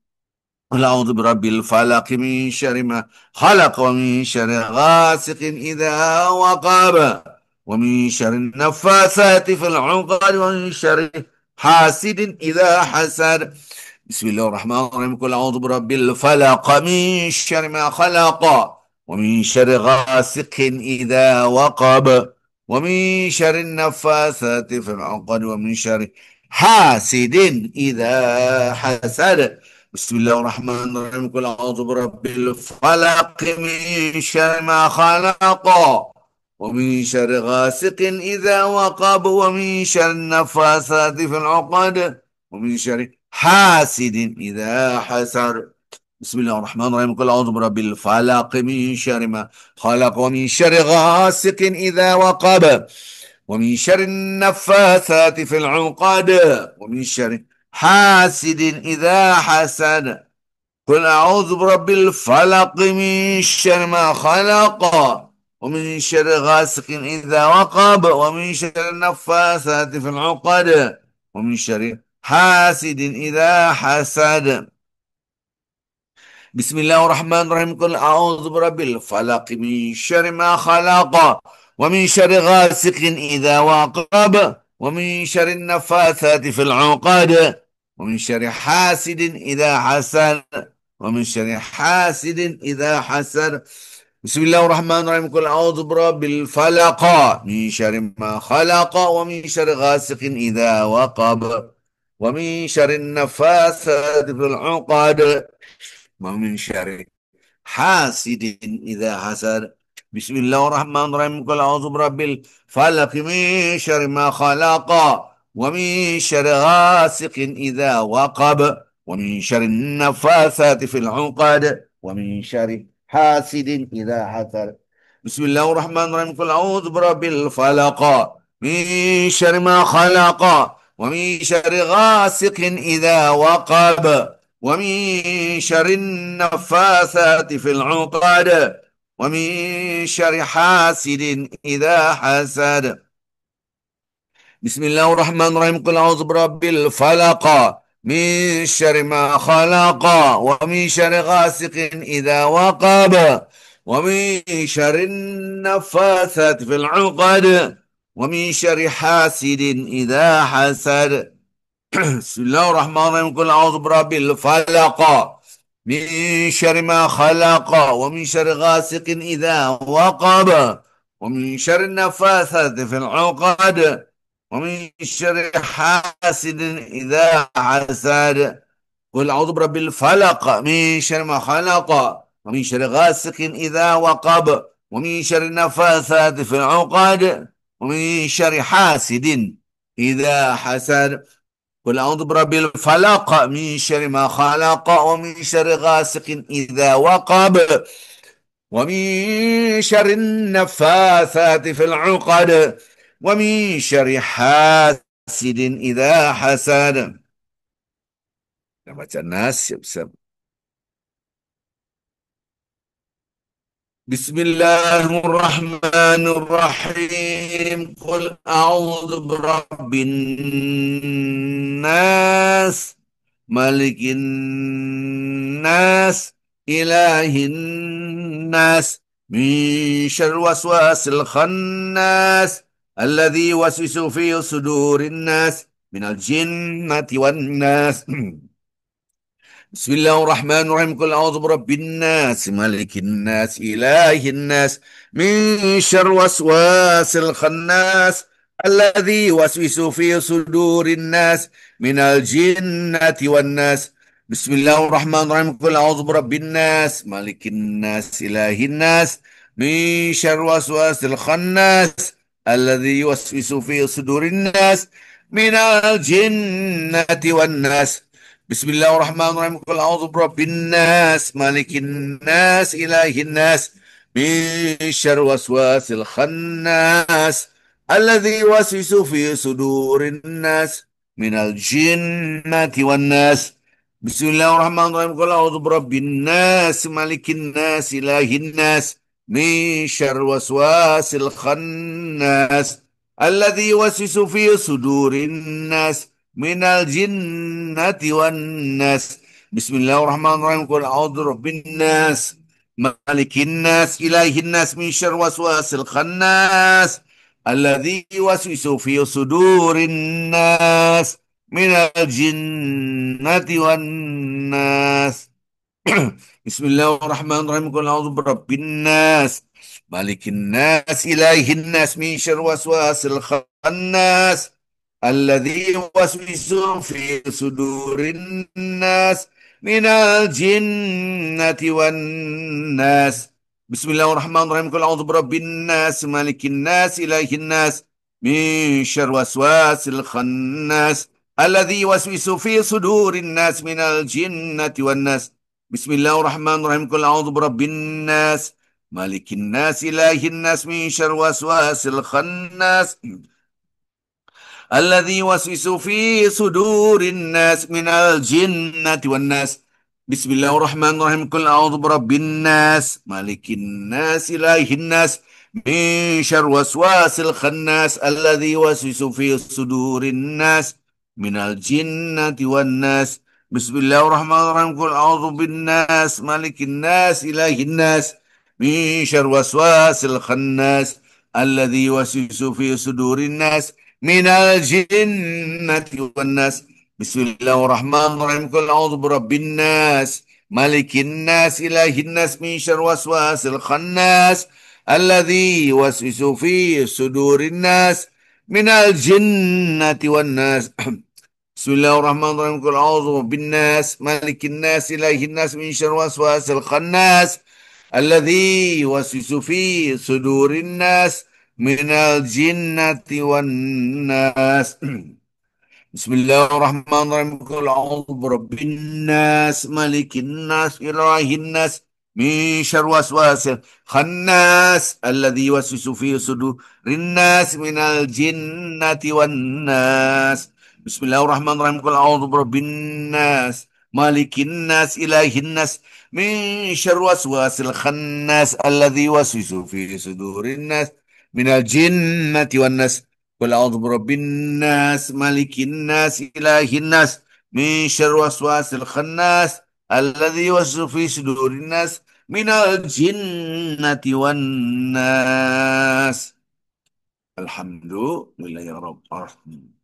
قل أعوذ برب الفلق من شر ما خلق ومن شر غاسق إذا وقب ومن شر النفاثات في العقد ومن شر حاسد إذا حسد. بسم الله الرحمن الرحيم. قل أعوذ برب الفلق من شر ما خلق ومن شر غاسق إذا وقب ومن شر النفاثات في العقد ومن شر حاسد إذا حسد. بسم الله الرحمن الرحيم. قل أعوذ برب الفلق من شر ما خلق ومن شر غاسق إذا وقب ومن شر النفاثات في العقد ومن شر حاسد إذا حسد. بسم الله الرحمن الرحيم. قل أعوذ برب الفلق من شر ما خلق ومن شر غاسق إذا وقب ومن شر النفاثات في العقد ومن شر حاسد إذا حسد. قل أعوذ برب الفلق من شر ما خلق ومن شر غاسق إذا وقب ومن شر النفاثات في العقد ومن شر حاسد إذا حسد. بسم الله الرحمن الرحيم. قل أعوذ برب الفلق من شر ما خلق ومن شر غاسق إذا وقب ومن شر النفاثات في العقد ومن شر حاسد إذا حسد ومن شر حاسد إذا حسد. بسم الله الرحمن الرحيم. قل أعوذ برب الفلق من شر ما خلق ومن شر غاسق إذا وقب ومن شر النفاثات في العقد ومن شر حاسد إذا حسد. بسم الله الرحمن الرحيم. قل أعوذ برب الفلق من شر ما خلق ومن شر غاسق إذا وقب ومن شر النفاثات في العقد ومن شر حاسد إذا حسد. بسم الله الرحمن الرحيم. قل أعوذ برب الفلق من شر ما خلق ومن شر غاسق إذا وقب ومن شر النفاثات في العقد ومن شر حاسد إذا حسد. بسم الله الرحمن الرحيم. قل أعوذ برب الفلق من شر ما خلق ومن شر غاسق إذا وقب ومن شر النفاثات في العقد ومن شر حاسد إذا حسد. بسم الله الرحمن الرحيم. قل أعوذ برب الفلق من شر ما خلق، ومن شر غاسق إذا وقب، ومن شر النفاثات في العقد، ومن شر حاسد إذا حسد. قل أعوذ برب الفلق من شر ما خلق، ومن شر غاسق إذا وقب، ومن شر النفاثات في العقد، ومن شر حاسد إذا حسد. قل أعوذ برب الفلق من شر ما خلق، ومن شر غاسق إذا وقب، ومن شر النفاثات في العقد، ومن شر حاسد إذا حسد. Kita baca nas, siap-siap. بسم الله الرحمن الرحيم. قل أعوذ برب الناس، ملك الناس، إله الناس، من شر الوسواس الخناس، الذي يوسوس في صدور الناس من الجنة والناس. بسم الله الرحمن الرحيم. قل أعوذ برب الناس، ملك الناس، إله الناس، من شر وسواس الخناس، الذي يوسوس في صدور الناس من الجنة والناس. بسم الله الرحمن الرحيم. قل أعوذ برب الناس، ملك الناس، إله الناس، من شر وسواس الخناس، الذي يوسوس في صدور الناس من الجنة والناس. بسم الله الرحمن الرحيم. قل أعوذ برب الناس، ملك الناس، إله الناس، من شر وسواس الخناس، الذي يوسوس في صدور الناس من الجنة والناس. بسم الله الرحمن الرحيم. قل أعوذ برب الناس، ملك الناس، إله الناس، من شر وسواس الخناس، الذي يوسوس في صدور الناس من الجنة والناس. بسم الله الرحمن الرحيم. قل أعوذ برب الناس، ملك الناس، إله الناس، من شر وسواس الخناس، الذي يوسوس في صدور الناس من الجنة والناس. بسم الله الرحمن الرحيم. قل أعوذ برب الناس، ملك الناس، إله الناس، من شر وسواس الخناس، الذي يوسوس في صدور الناس من الجنة والناس. بسم الله الرحمن الرحيم. قل أعوذ برب الناس، ملك الناس، إله الناس، من شر وسواس الخناس، الذي يوسوس في صدور الناس من الجنة والناس. بسم الله الرحمن الرحيم. قل أعوذ برب الناس، ملك الناس، إله الناس، من شر وسواس الخناس، الذي يوسوس في صدور الناس من الجنة والناس. بسم الله الرحمن الرحيم. قل أعوذ برب الناس، ملك الناس، إله الناس، من شر وسواس الخناس، الذي يوسوس في صدور الناس من الجنة والناس. بسم الله الرحمن الرحيم. قل أعوذ بالناس، ملك الناس، إله الناس، من شر وسواس الخناس، الذي يوسوس في صدور الناس من الجنة والناس. بسم الله الرحمن الرحيم. قل أعوذ برب الناس، ملك الناس، إله الناس، من شر وسواس الخناس، الذي يوسوس في صدور الناس من الجنة والناس. بسم الله الرحمن الرحيم. قل أعوذ بالناس، ملك الناس، إله الناس، من شر وسواس الخناس، الذي يوسوس في صدور الناس من الجنة والناس. بسم الله الرحمن الرحيم. قل أعوذ برب الناس، ملك الناس، إله الناس، من شر وسواس الخناس، الذي يوسوس في صدور الناس من الجنة والناس. بسم الله الرحمن الرحيم. قل أعوذ برب الناس، ملك الناس، إله الناس، من شر وسواس الخناس، الذي يوسوس في صدور الناس من الجنة والناس. قل أعوذ برب الناس، ملك الناس، إله الناس، من شر وسواس الخناس، الذي يوسوس في صدور الناس من الجنة والناس. الحمد لله يا رب العالمين.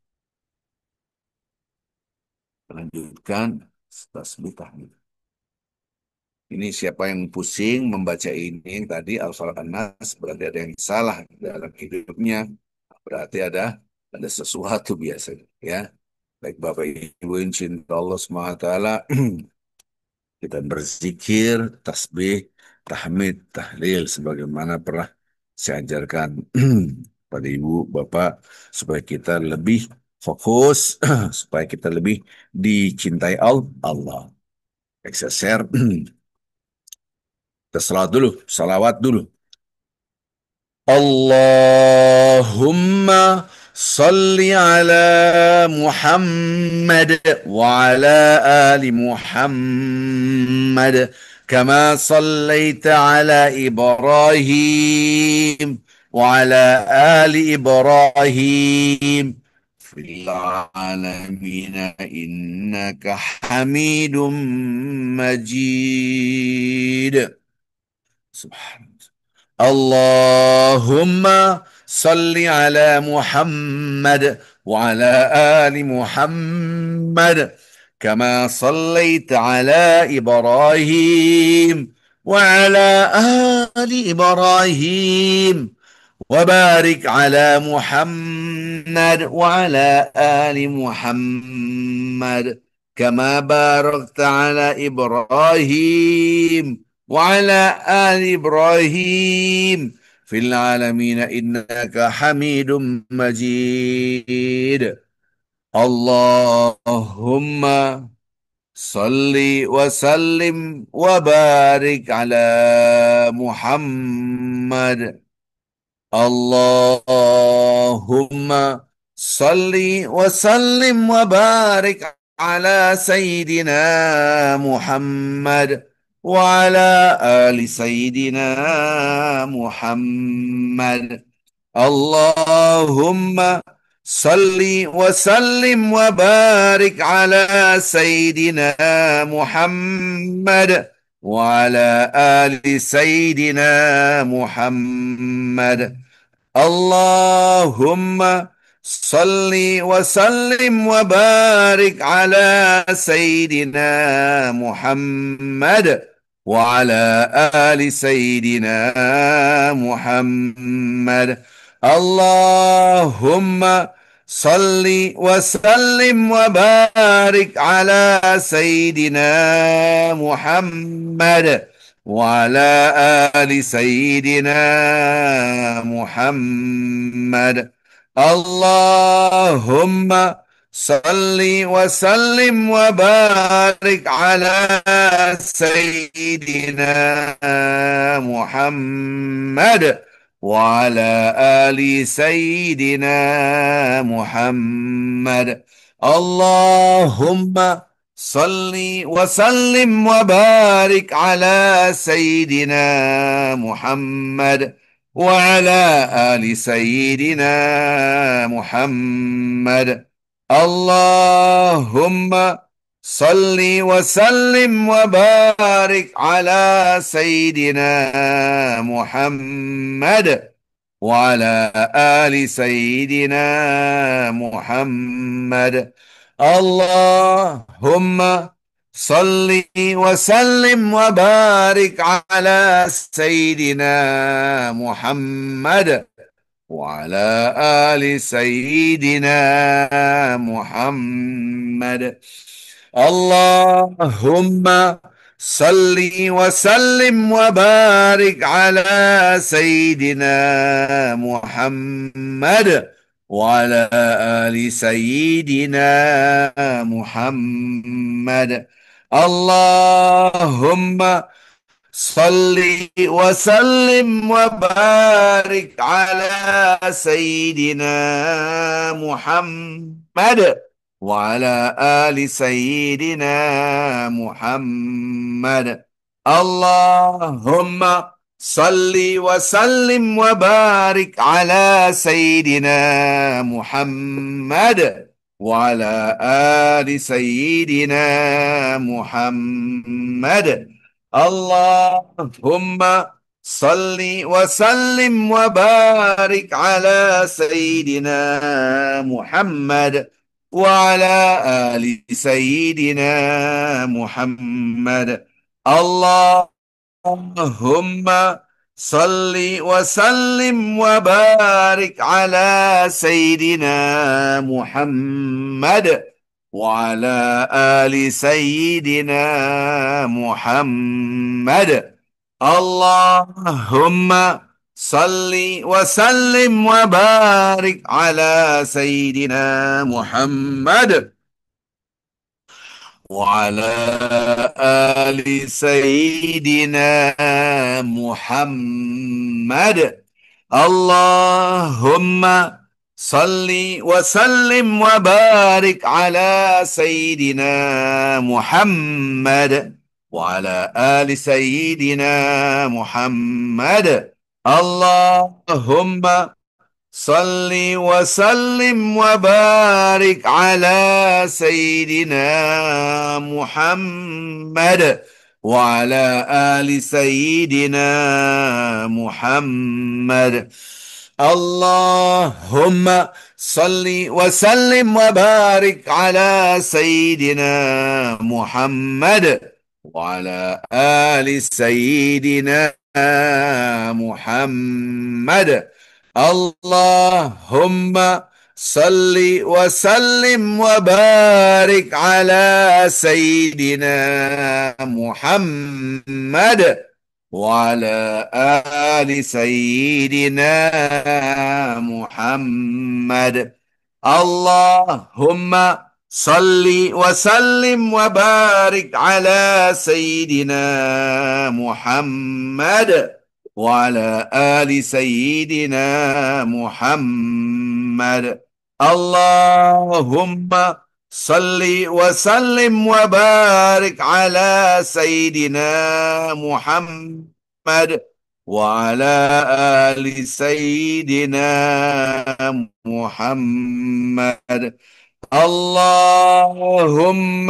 Lanjutkan tasbih tahmid. Ini siapa yang pusing membaca ini tadi Al-Falaq An-Nas berarti ada yang salah dalam hidupnya. Berarti ada sesuatu biasanya ya. Baik Bapak Ibu insya Allah SWT kita berzikir, tasbih, tahmid, tahlil sebagaimana pernah saya ajarkan pada Ibu Bapak supaya kita lebih fokus, supaya kita lebih dicintai Allah. Baik, saya share, kita salawat dulu, salawat dulu. اللهم صل على محمد وعلى آل محمد كما صليت على إبراهيم وعلى آل إبراهيم في العالمين إنك حميد مجيد. سبحان اللهم صل على محمد وعلى آل محمد كما صليت على إبراهيم وعلى آل إبراهيم وبارك على محمد وعلى آل محمد كما باركت على إبراهيم وعلى آل إبراهيم في العالمين إنك حميد مجيد. اللهم صل وسلم وبارك على محمد. اللهم صل وسلم وبارك على سيدنا محمد وعلى آل سيدنا محمد. اللهم صل وسلم وبارك على سيدنا محمد وعلى آل سيدنا محمد. اللهم صل وسلم وبارك على سيدنا محمد وعلى آل سيدنا محمد. اللهم صل وسلم وبارك على سيدنا محمد وعلى آل سيدنا محمد. اللهم صل وسلم وبارك على سيدنا محمد وعلى آل سيدنا محمد. اللهم صل وسلم وبارك على سيدنا محمد وعلى آل سيدنا محمد. اللهم صل وسلم وبارك على سيدنا محمد وعلى آل سيدنا محمد. اللهم صل وسلم وبارك على سيدنا محمد وعلى آل سيدنا محمد. اللهم صل وسلم وبارك على سيدنا محمد وعلى آل سيدنا محمد. اللهم صل وسلم وبارك على سيدنا محمد وعلى آل سيدنا محمد. اللهم صل وسلم وبارك على سيدنا محمد وعلى آل سيدنا محمد. اللهم صل وسلم وبارك على سيدنا محمد وعلى آل سيدنا محمد. اللهم صل وسلم وبارك على سيدنا محمد وعلى آل سيدنا محمد. اللهم صل وسلم وبارك على سيدنا محمد وعلى آل سيدنا محمد. اللهم صل وسلم وبارك على سيدنا محمد وعلى آل سيدنا محمد. اللهم صل وسلم وبارك على سيدنا محمد وعلى آل سيدنا محمد. اللهم صل وسلم وبارك على سيدنا محمد وعلى آل سيدنا محمد. اللهم صل وسلم وبارك على سيدنا محمد وعلى آل سيدنا محمد. اللهم صل وسلم وبارك على سيدنا محمد وعلى آل سيدنا محمد. اللهم صل وسلم وبارك على سيدنا محمد وعلى آل سيدنا محمد. اللهم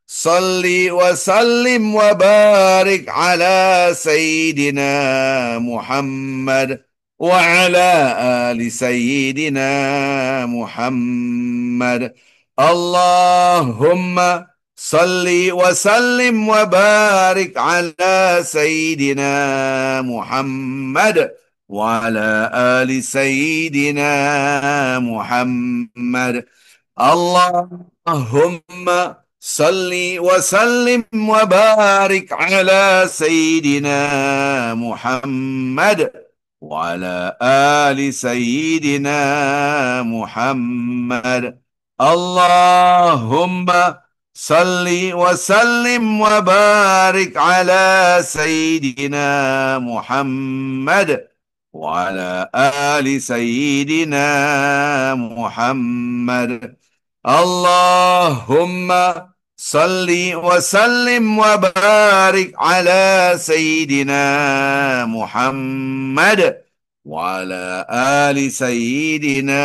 صل وسلم وبارك على سيدنا محمد وعلى آل سيدنا محمد. اللهم صل وسلم وبارك على سيدنا محمد وعلى آل سيدنا محمد. اللهم صل وسلم وبارك على سيدنا محمد وعلى آل سيدنا محمد. اللهم صل وسلم وبارك على سيدنا محمد وعلى آل سيدنا محمد. اللهم صل وسلم وبارك على سيدنا محمد وعلى آل سيدنا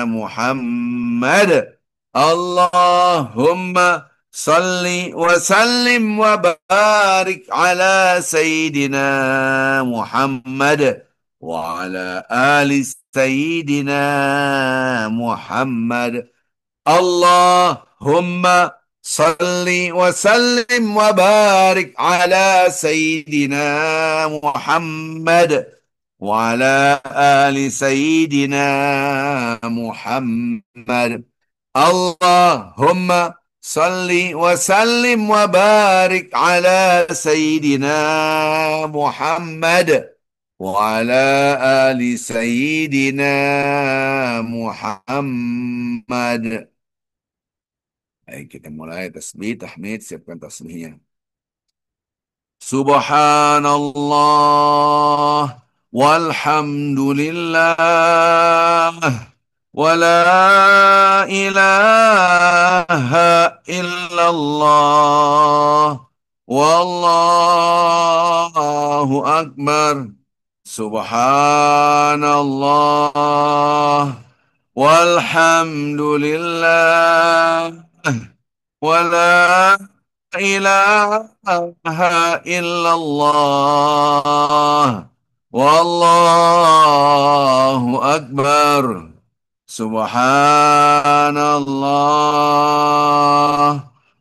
محمد. اللهم صل وسلم وبارك على سيدنا محمد وعلى آل سيدنا محمد. اللهم صل وسلم وبارك على سيدنا محمد وعلى آل سيدنا محمد. اللهم صل وسلم وبارك على سيدنا محمد وعلى آل سيدنا محمد. Baik, kita mulai tasbih, tahmid, siapkan tasbihnya. Subhanallah walhamdulillah wa la ilaha illallah wallahu akbar. Subhanallah walhamdulillah ولا إله إلا الله والله أكبر. سبحان الله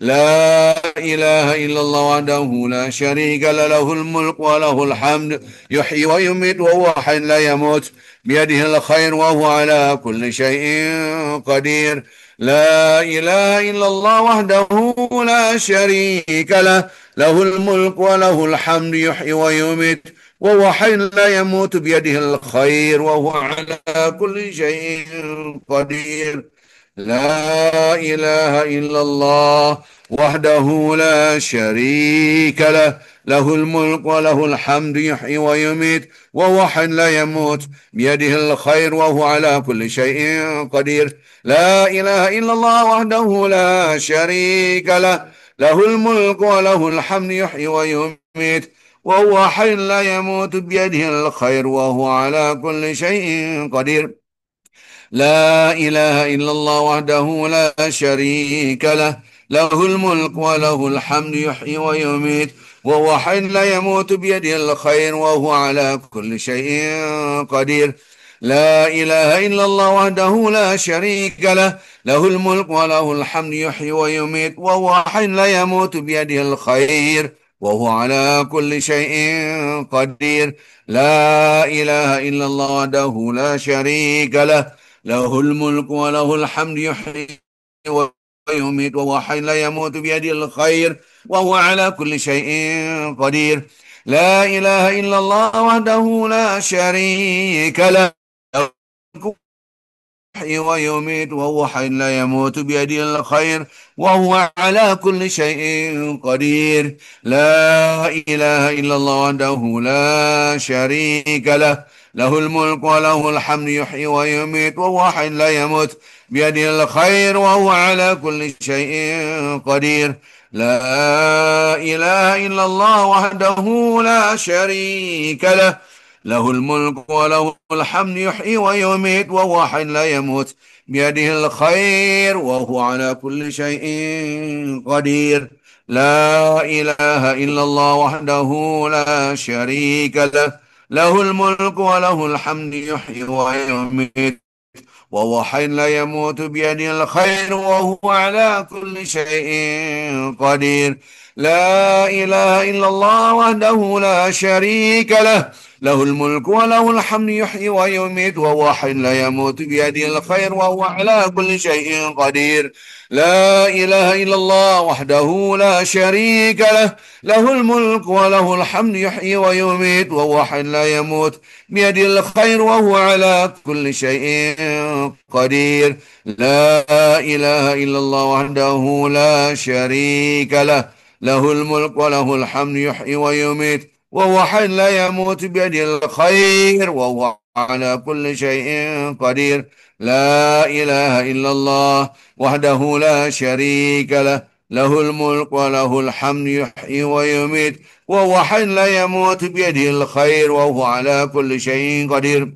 لا إله إلا الله وحده لا شريك له، له الملك وله الحمد يحيي ويميت وهو حي لا يموت، بيده الخير وهو على كل شيء قدير. لا إله إلا الله وحده لا شريك له، له الملك وله الحمد يحيي ويميت وهو حي لا يموت، بيده الخير وهو على كل شيء قدير. لا إله إلا الله وحده لا شريك له، له الملك وله الحمد يحيي ويميت وهو حي لا يموت، بيده الخير وهو على كل شيء قدير. لا إله إلا الله وحده لا شريك له، له الملك وله الحمد يحيي ويميت وهو حي لا يموت، بيده الخير وهو على كل شيء قدير. لا إله إلا الله وحده لا شريك له، له الملك وله الحمد يحيي ويميت وهو حي لا يموت، بيده الخير وهو على كل شيء قدير. لا إله إلا الله وحده لا شريك له، له الملك وله الحمد يحيي ويميت وهو حي لا يموت، بيده الخير وهو على كل شيء قدير. لا إله إلا الله وحده لا شريك له، له الملك وله الحمد يحيي ويميت وهو حي لا يموت، بيده الخير وهو على كل شيء قدير. لا إله إلا الله وحده لا شريك له، له الملك يحيي ويميت وهو حي لا يموت، بيده الخير وهو على كل شيء قدير. لا إله إلا الله وحده لا شريك له، له الملك وله الحمد يحيي ويميت وهو حي لا يموت، بيده الخير وهو على كل شيء قدير. لا إله إلا الله وحده لا شريك له، له الملك وله الحمد يحيي ويميت وهو حي لا يموت، بيده الخير وهو على كل شيء قدير. لا إله إلا الله وحده لا شريك له، له الملك وله الحمد يحيي ويميت وهو حي لا يموت، بيده الخير وهو على كل شيء قدير. لا إله إلا الله وحده لا شريك له، له الملك وله الحمد يحيي ويميت وهو حي لا يموت، بيده الخير وهو على كل شيء قدير. لا إله إلا الله وحده لا شريك له، له الملك وله الحمد يحيي ويميت وهو حي لا يموت، بيده الخير وهو على كل شيء قدير. لا إله إلا الله وحده لا شريك له، له الملك وله الحمد يحيي ويميت وهو حي لا يموت، بيده الخير وهو على كل شيء قدير. لا إله إلا الله وحده لا شريك له، له الملك وله الحمد يحيي ويميت وهو حي لا يموت، بيده الخير وهو على كل شيء قدير.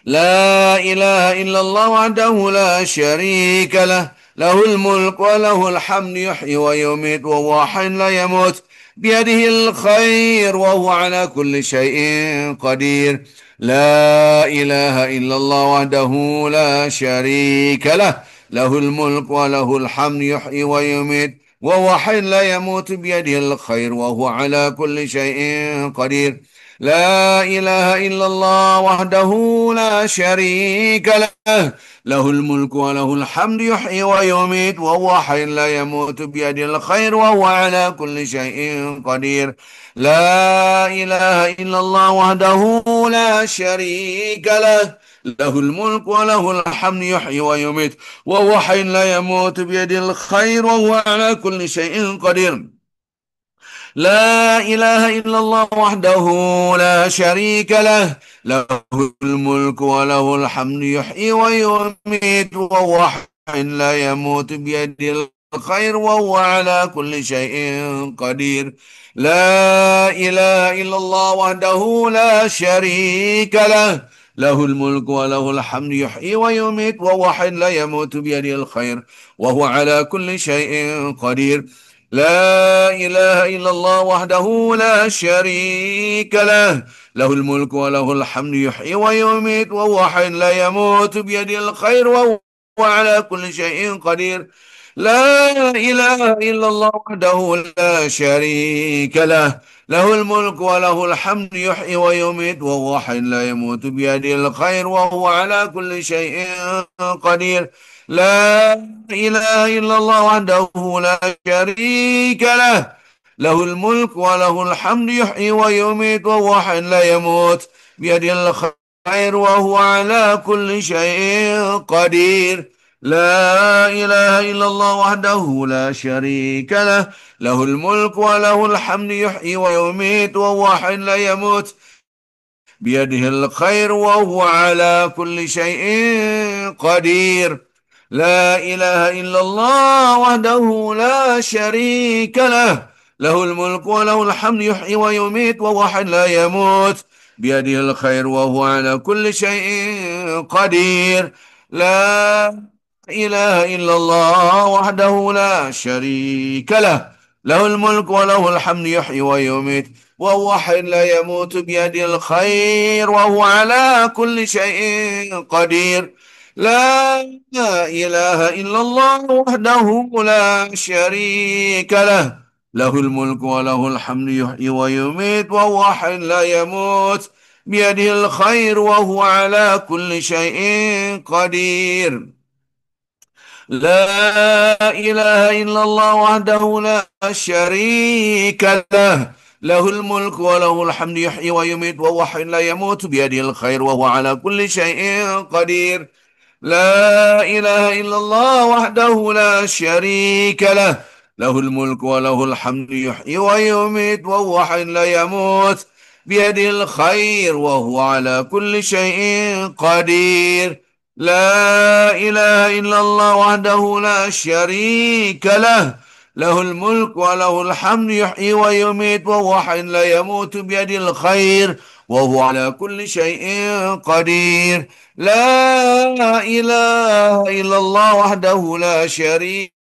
لا إله إلا الله وحده لا شريك له، له الملك وله الحمد يحيي ويميت وهو حي لا يموت، بيده الخير وهو على كل شيء قدير. لا إله إلا الله وحده لا شريك له، له الملك وله الحمد يحيي ويميت وهو حي لا يموت، بيده الخير وهو على كل شيء قدير. لا إله إلا الله وحده لا شريك له، له الملك وله الحمد يحيي ويميت وهو حي لا يموت، بيده الخير وهو على كل شيء قدير. لا إله إلا الله وحده لا شريك له، له الملك وله الحمد يحيي ويميت وهو حي لا يموت، بيده الخير وهو على كل شيء قدير. لا إله إلا الله وحده لا شريك له، له الملك وله الحمد يحيي ويميت وهو حي لا يموت، بيده الخير وهو على كل شيء قدير. لا إله إلا الله وحده لا شريك له، له الملك وله الحمد يحيي ويميت وهو حي لا يموت، بيده الخير وهو على كل شيء قدير. لا إله إلا الله وحده لا شريك له، له الملك وله الحمد يحيي ويميت وهو حي لا يموت، بيده الخير وهو على كل شيء قدير. لا إله إلا الله وحده لا شريك له، له الملك وله الحمد يحيي ويميت وهو حي لا يموت، بيده الخير وهو على كل شيء قدير. لا إله إلا الله وحده لا شريك له، له الملك وله الحمد يحيي ويميت وهو حي لا يموت، بيده الخير وهو على كل شيء قدير. لا إله إلا الله وحده لا شريك له، له الملك وله الحمد يحيي ويميت وهو حي لا يموت، بيده الخير وهو على كل شيء قدير. لا إله إلا الله وحده لا شريك له، له الملك وله الحمد يحيي ويميت وهو حي لا يموت، بيده الخير وهو على كل شيء قدير. لا إله إلا الله وحده لا شريك له، له الملك وله الحمد يحيي ويميت وهو حي لا يموت، بيده الخير وهو على كل شيء قدير. لا إله إلا الله وحده لا شريك له، له الملك وله الحمد يحيي ويميت وهو حي لا يموت، بيده الخير وهو على كل شيء قدير. لا إله إلا الله وحده لا شريك له، له الملك وله الحمد يحيي ويميت وهو حي لا يموت، بيده الخير وهو على كل شيء قدير. لا إله إلا الله وحده لا شريك له، له الملك وله الحمد يحيي ويميت وهو حي لا يموت، بيده الخير وهو على كل شيء قدير. لا إله إلا الله وحده لا شريك له، له الملك وله الحمد يحيي ويميت وهو حي لا يموت، بيده الخير وهو على كل شيء قدير. لا إله إلا الله وحده لا شريك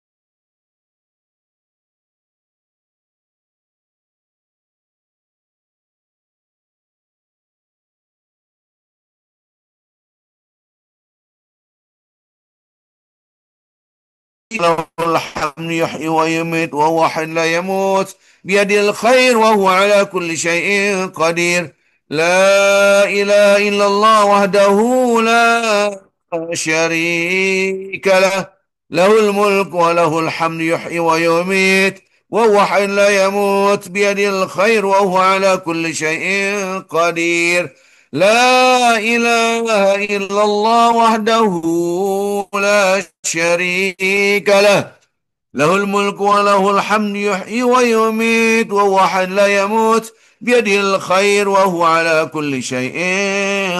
له، الحمد يحيي ويميت وهو حي لا يموت، بيده الخير وهو على كل شيء قدير. لا إله إلا الله وحده لا شريك له، له الملك وله الحمد يحيي ويميت وهو حي لا يموت، بيده الخير وهو على كل شيء قدير. لا إله إلا الله وحده لا شريك له، له الملك وله الحمد يحيي ويميت وهو حي لا يموت، بيده الخير وهو على كل شيء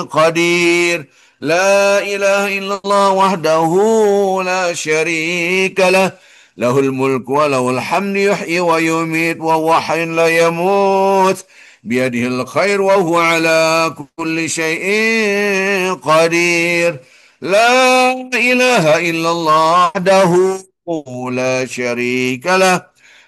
قدير. لا إله إلا الله وحده لا شريك له، له الملك وله الحمد يحيي ويميت وهو حي لا يموت، بيده الخير وهو على كل شيء قدير. لا إله إلا الله وحده لا شريك له،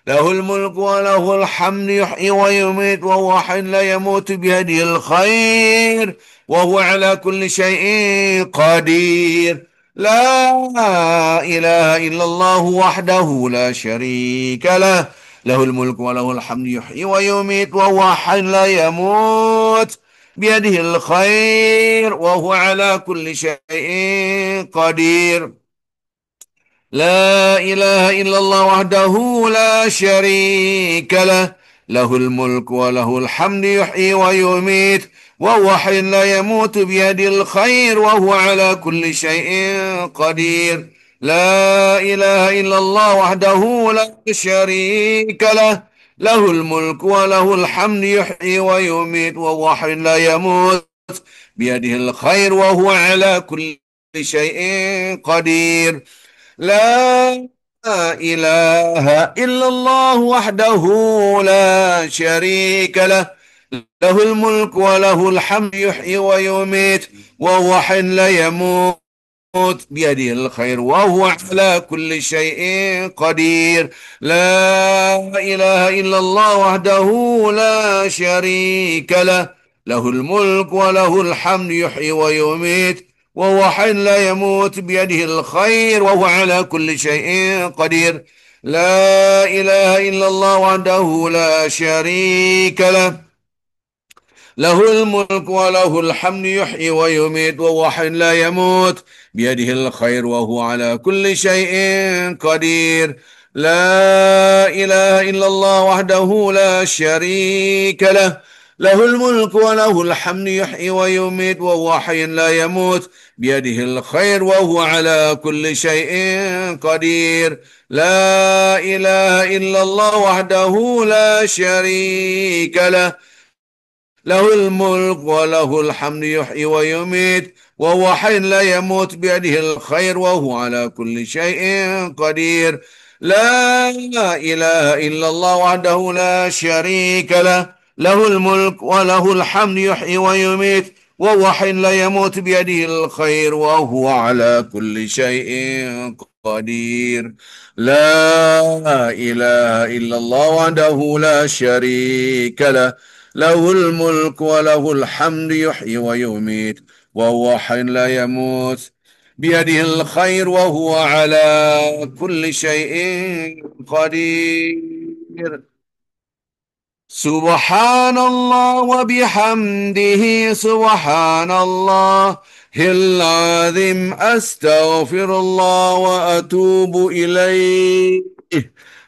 له الملك وله الحمد يحيي ويميت وهو حي لا يموت، بيده الخير وهو على كل شيء قدير. لا إله إلا الله وحده لا شريك له، له الملك وله الحمد يحيي ويميت وهو حي لا يموت، بيده الخير وهو على كل شيء قدير. لا إله إلا الله وحده لا شريك له، له الملك وله الحمد يحيي ويميت وهو حي لا يموت، بيده الخير وهو على كل شيء قدير. لا إله إلا الله وحده لا شريك له، له الملك وله الحمد يحيي ويميت وهو حي لا يموت، بيده الخير وهو على كل شيء قدير. لا إله إلا الله وحده لا شريك له، له الملك وله الحمد يحيي ويميت وهو حي لا يموت، بيده الخير وهو على كل شيء قدير. لا إله إلا الله وحده لا شريك له، له الملك وله الحمد يحيي ويميت وهو حي لا يموت بيده الخير وهو على كل شيء قدير. لا إله إلا الله وحده لا شريك له، له الملك وله الحمد يحيي ويميت وهو حي لا يموت بيده الخير وهو على كل شيء قدير. لا إله إلا الله وحده لا شريك له، له الملك وله الحمد يحيي ويميت وهو حي لا يموت بيده الخير وهو على كل شيء قدير. لا إله إلا الله وحده لا شريك له، له الملك وله الحمد يحيي ويميت وهو حي لا يموت بيده الخير وهو على كل شيء قدير. لا إله إلا الله وحده لا شريك له، له الملك وله الحمد يحيي ويميت وهو حي لا يموت بيده الخير وهو على كل شيء قدير. لا إله إلا الله وحده لا شريك له، له الملك وله الحمد يحيي ويميت وهو حي لا يموت بيده الخير وهو على كل شيء قدير. سبحان الله وبحمده سبحان الله العظيم، أستغفر الله وأتوب إليه.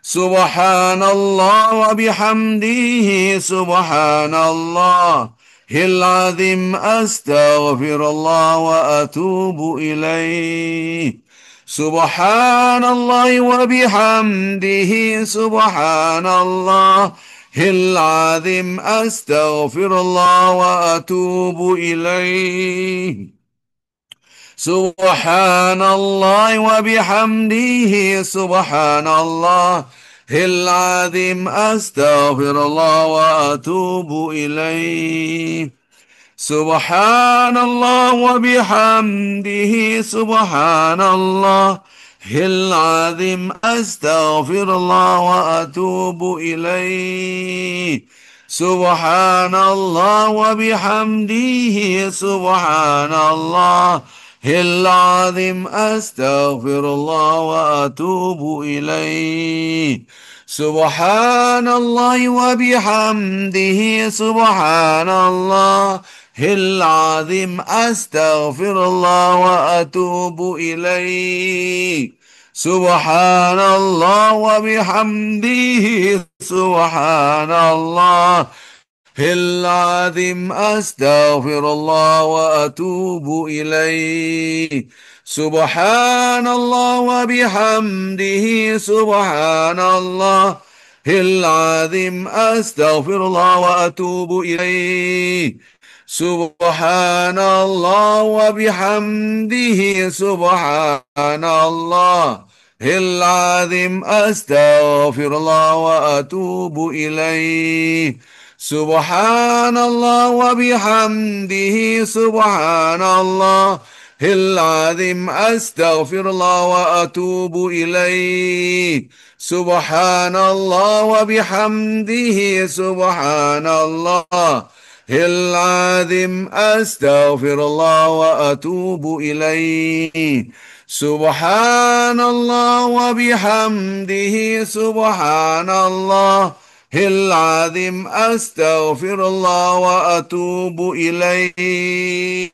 سبحان الله وبحمده سبحان الله العظيم، أستغفر الله وأتوب إليه. سبحان الله وبحمده سبحان الله العظيم، أستغفر الله وأتوب إليه. سبحان الله وبحمده سبحان الله العظيم، أستغفر الله وأتوب إليه. سبحان الله وبحمده سبحان الله العظيم، أستغفر الله وأتوب إليه. سبحان الله وبحمده سبحان الله العظيم، أستغفر الله وأتوب إليه. سبحان الله وبحمده سبحان الله العظيم، أستغفر الله وأتوب إليه. سبحان الله وبحمده سبحان الله العظيم، أستغفر الله وأتوب إليه. سبحان الله وبحمده سبحان الله العظيم، أستغفر الله وأتوب إليه. سبحان الله وبحمده سبحان الله العظيم، أستغفر الله وأتوب إليه. سبحان الله وبحمده سبحان الله العظيم، أستغفر الله وأتوب إليه. سبحان الله وبحمده سبحان الله العظيم، أستغفر الله وأتوب إليه. سبحان الله وبحمده سبحان الله العظيم، أستغفر الله وأتوب إليه.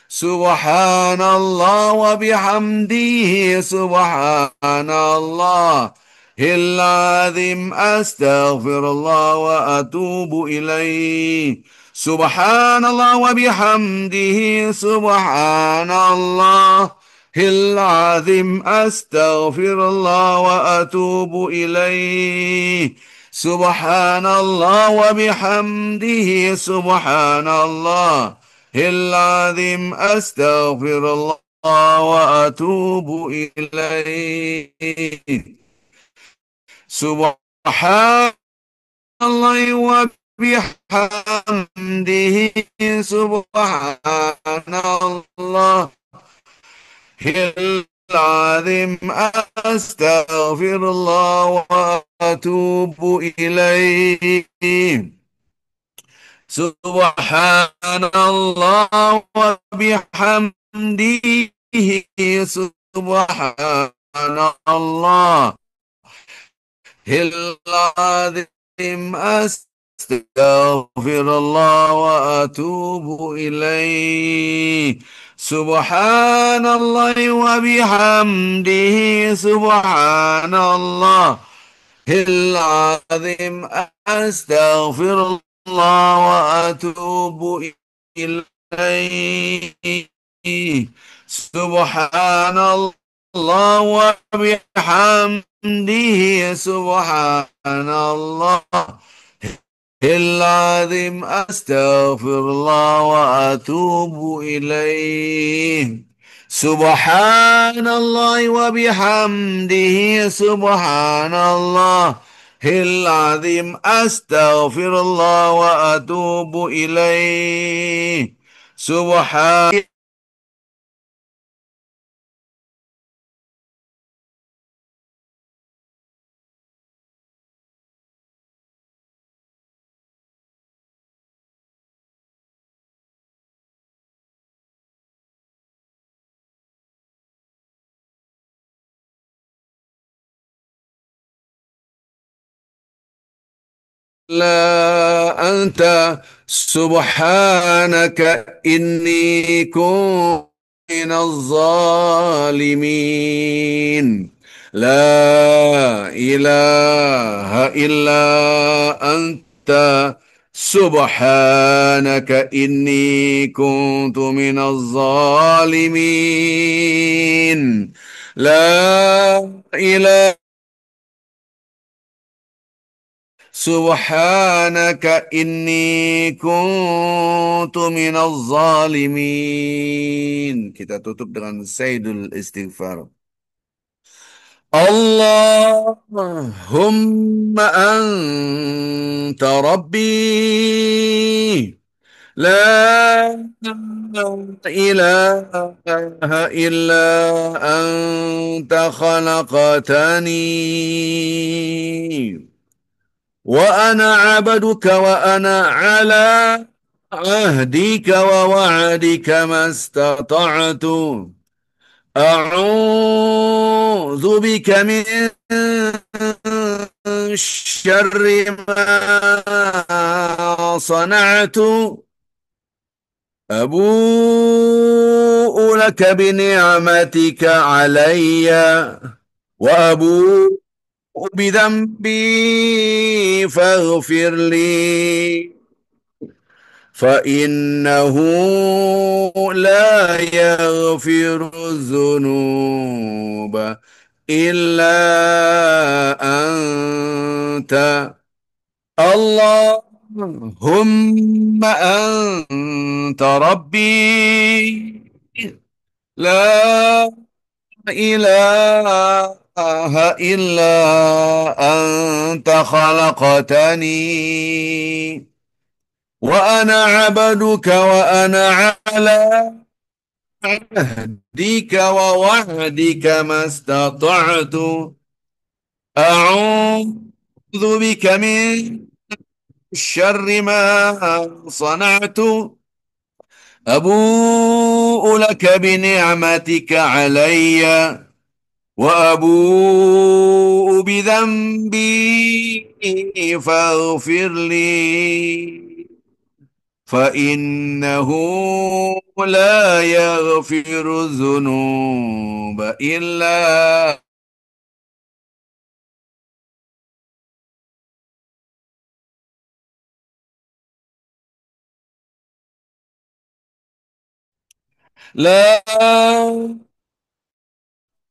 سبحان الله وبحمده سبحان الله العظيم، أستغفر الله وأتوب إليه. سبحان الله وبحمده سبحان الله العظيم، أستغفر الله وأتوب إليه. سبحان الله وبحمده سبحان الله العظيم، أستغفر الله وأتوب إليه. سبحان الله وبحمده سبحان الله العظيم، أستغفر الله وأتوب إليه. سبحان الله وبحمده سبحان الله العظيم أستغفر الله وأتوب إليه سبحان الله وبحمده سبحان الله العظيم أستغفر الله وأتوب إليه سبحان الله وبحمده سبحان الله العظيم أستغفر الله وأتوب إليه سبحان الله وبحمده سبحان الله العظيم أستغفر الله وأتوب إليه سبحان لا أنت سبحانك إني كنت من الظالمين لا إله إلا أنت سبحانك إني كنت من الظالمين لا إله سبحانك إني كنت من الظالمين. Kita tutup dengan Sayyidul Istighfar. اللهم أنت ربي لا إله إلا أنت خلقتني وأنا عبدك وأنا على عهدك ووعدك ما استطعت أعوذ بك من شر ما صنعت أبوء لك بنعمتك علي وأبوء بذنبي فاغفر لي فإنه لا يغفر الذنوب إلا أنت اللهم أنت ربي لا إله إلا أنت خلقتني وأنا عبدك وأنا على عهدك ووعدك ما استطعت أعوذ بك من شر ما صنعت أبوء لك بنعمتك علي وأبوء بذنبي فاغفر لي فإنه لا يغفر الذنوب إلا لا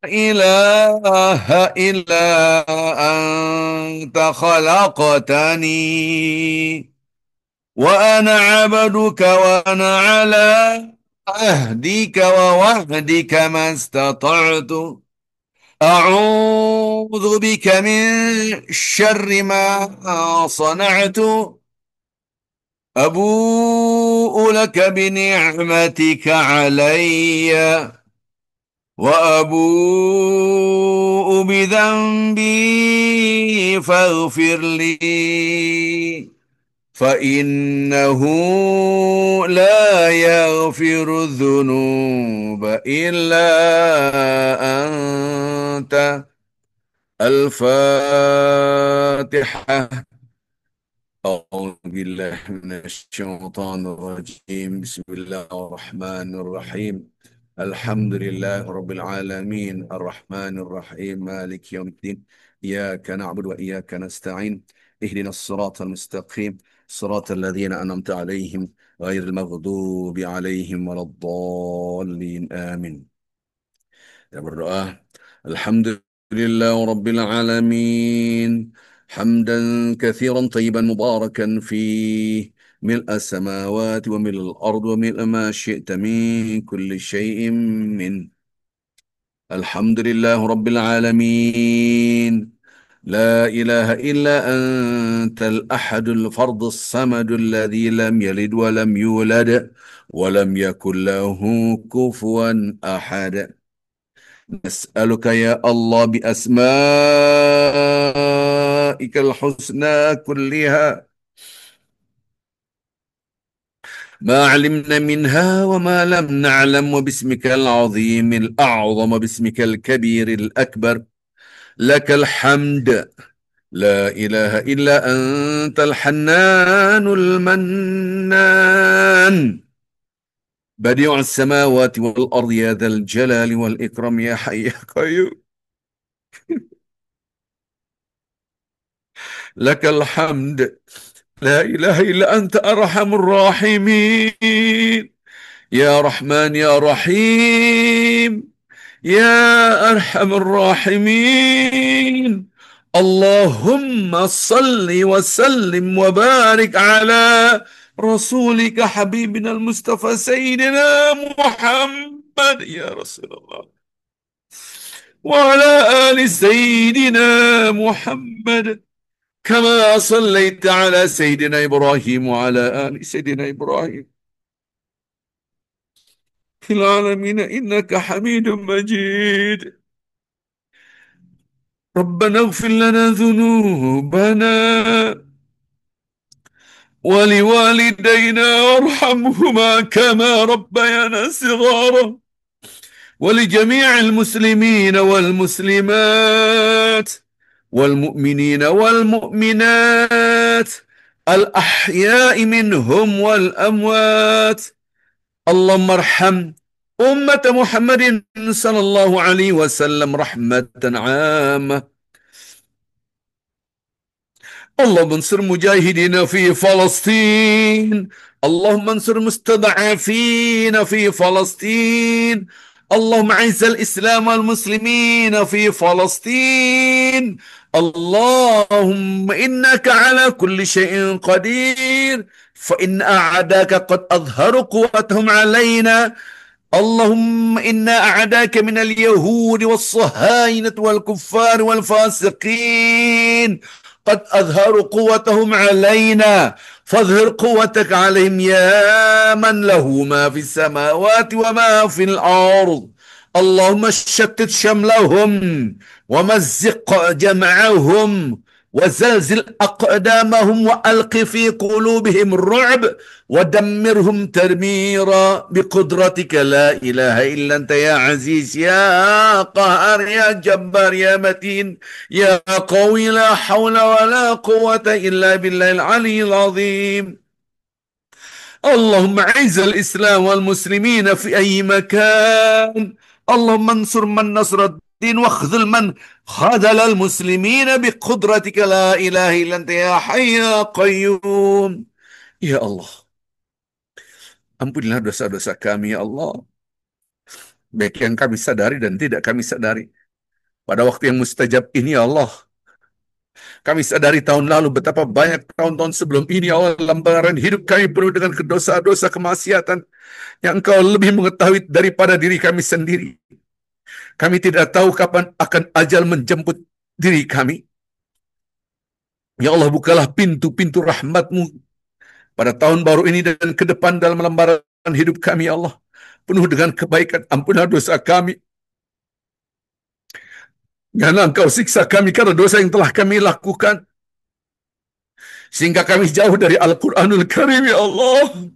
إله إلا أنت خلقتني وأنا عبدك وأنا على عهدك ووعدك ما استطعت أعوذ بك من شر ما صنعت أبوء لك بنعمتك علي وأبوء بذنبي فاغفر لي فإنه لا يغفر الذنوب إلا أنت. الفاتحة. أعوذ بالله من الشيطان الرجيم. بسم الله الرحمن الرحيم. الحمد لله رب العالمين الرحمن الرحيم مالك يوم الدين. إياك نعبد وإياك نستعين. اهدنا الصراط المستقيم صراط الذين أنعمت عليهم غير المغضوب عليهم ولا الضالين آمين. Kita berdoa. Alhamdulillah Rabbil Alamin. Hamdan kathiran tayyiban mubarakan fih. ملء السماوات وملء الأرض وملء ما شئت من كل شيء من. الحمد لله رب العالمين. لا إله إلا أنت الأحد الفرد الصمد الذي لم يلد ولم يولد ولم يكن له كفوا أحد. نسألك يا الله بأسمائك الحسنى كلها ما علمنا منها وما لم نعلم، وباسمك العظيم الأعظم، باسمك الكبير الأكبر، لك الحمد. لا إله إلا أنت الحنان المنان، بديع السماوات والأرض، يا ذا الجلال والإكرام، يا حي يا قيوم. لك الحمد. لا إله إلا أنت أرحم الراحمين، يا رحمن يا رحيم، يا أرحم الراحمين. اللهم صل وسلم وبارك على رسولك حبيبنا المصطفى سيدنا محمد يا رسول الله، وعلى آل سيدنا محمد، كما صليت على سيدنا إبراهيم وعلى آل سيدنا إبراهيم في العالمين إنك حميد مجيد. ربنا اغفر لنا ذنوبنا ولوالدينا وارحمهما كما ربيانا صغارا، ولجميع المسلمين والمسلمات والمؤمنين والمؤمنات الأحياء منهم والأموات. اللهم ارحم أمة محمد صلى الله عليه وسلم رحمة عامة. اللهم انصر مجاهدين في فلسطين، اللهم انصر مستضعفين في فلسطين، اللهم اعز الإسلام والمسلمين في فلسطين. اللهم إنك على كل شيء قدير، فإن أعداك قد أظهروا قوتهم علينا. اللهم إنا أعداك من اليهود والصهاينة والكفار والفاسقين قد أظهروا قوتهم علينا، فاظهر قوتك عليهم يا من له ما في السماوات وما في الأرض. اللهم شتت شملهم ومزق جمعهم وزلزل أقدامهم وألق في قلوبهم الرعب ودمرهم تدميرا بقدرتك. لا إله إلا أنت يا عزيز يا قهار يا جبار يا متين يا قوي، لا حول ولا قوة إلا بالله العلي العظيم. اللهم أعز الإسلام والمسلمين في أي مكان، اللهم انصر من نصر الدين واخذل من خذل المسلمين بقدرتك. لا إله إلا أنت يا حي يا قيوم. Ya Allah, ampunilah dosa-dosa kami ya Allah, baik yang kami sadari dan tidak kami sadari. Pada waktu yang mustajab ini ya Allah, kami sadari tahun lalu betapa banyak tahun-tahun sebelum ini ya Allah, lembaran hidup kami penuh dengan dosa-dosa kemaksiatan yang Engkau lebih mengetahui daripada diri kami sendiri. Kami tidak tahu kapan akan ajal menjemput diri kami. Ya Allah, bukalah pintu-pintu rahmat-Mu pada tahun baru ini dan ke depan dalam lembaran hidup kami ya Allah, penuh dengan kebaikan. Ampunilah dosa kami. Janganlah Engkau siksa kami karena dosa yang telah kami lakukan. Sehingga kami jauh dari Al-Quranul Karim, ya Allah.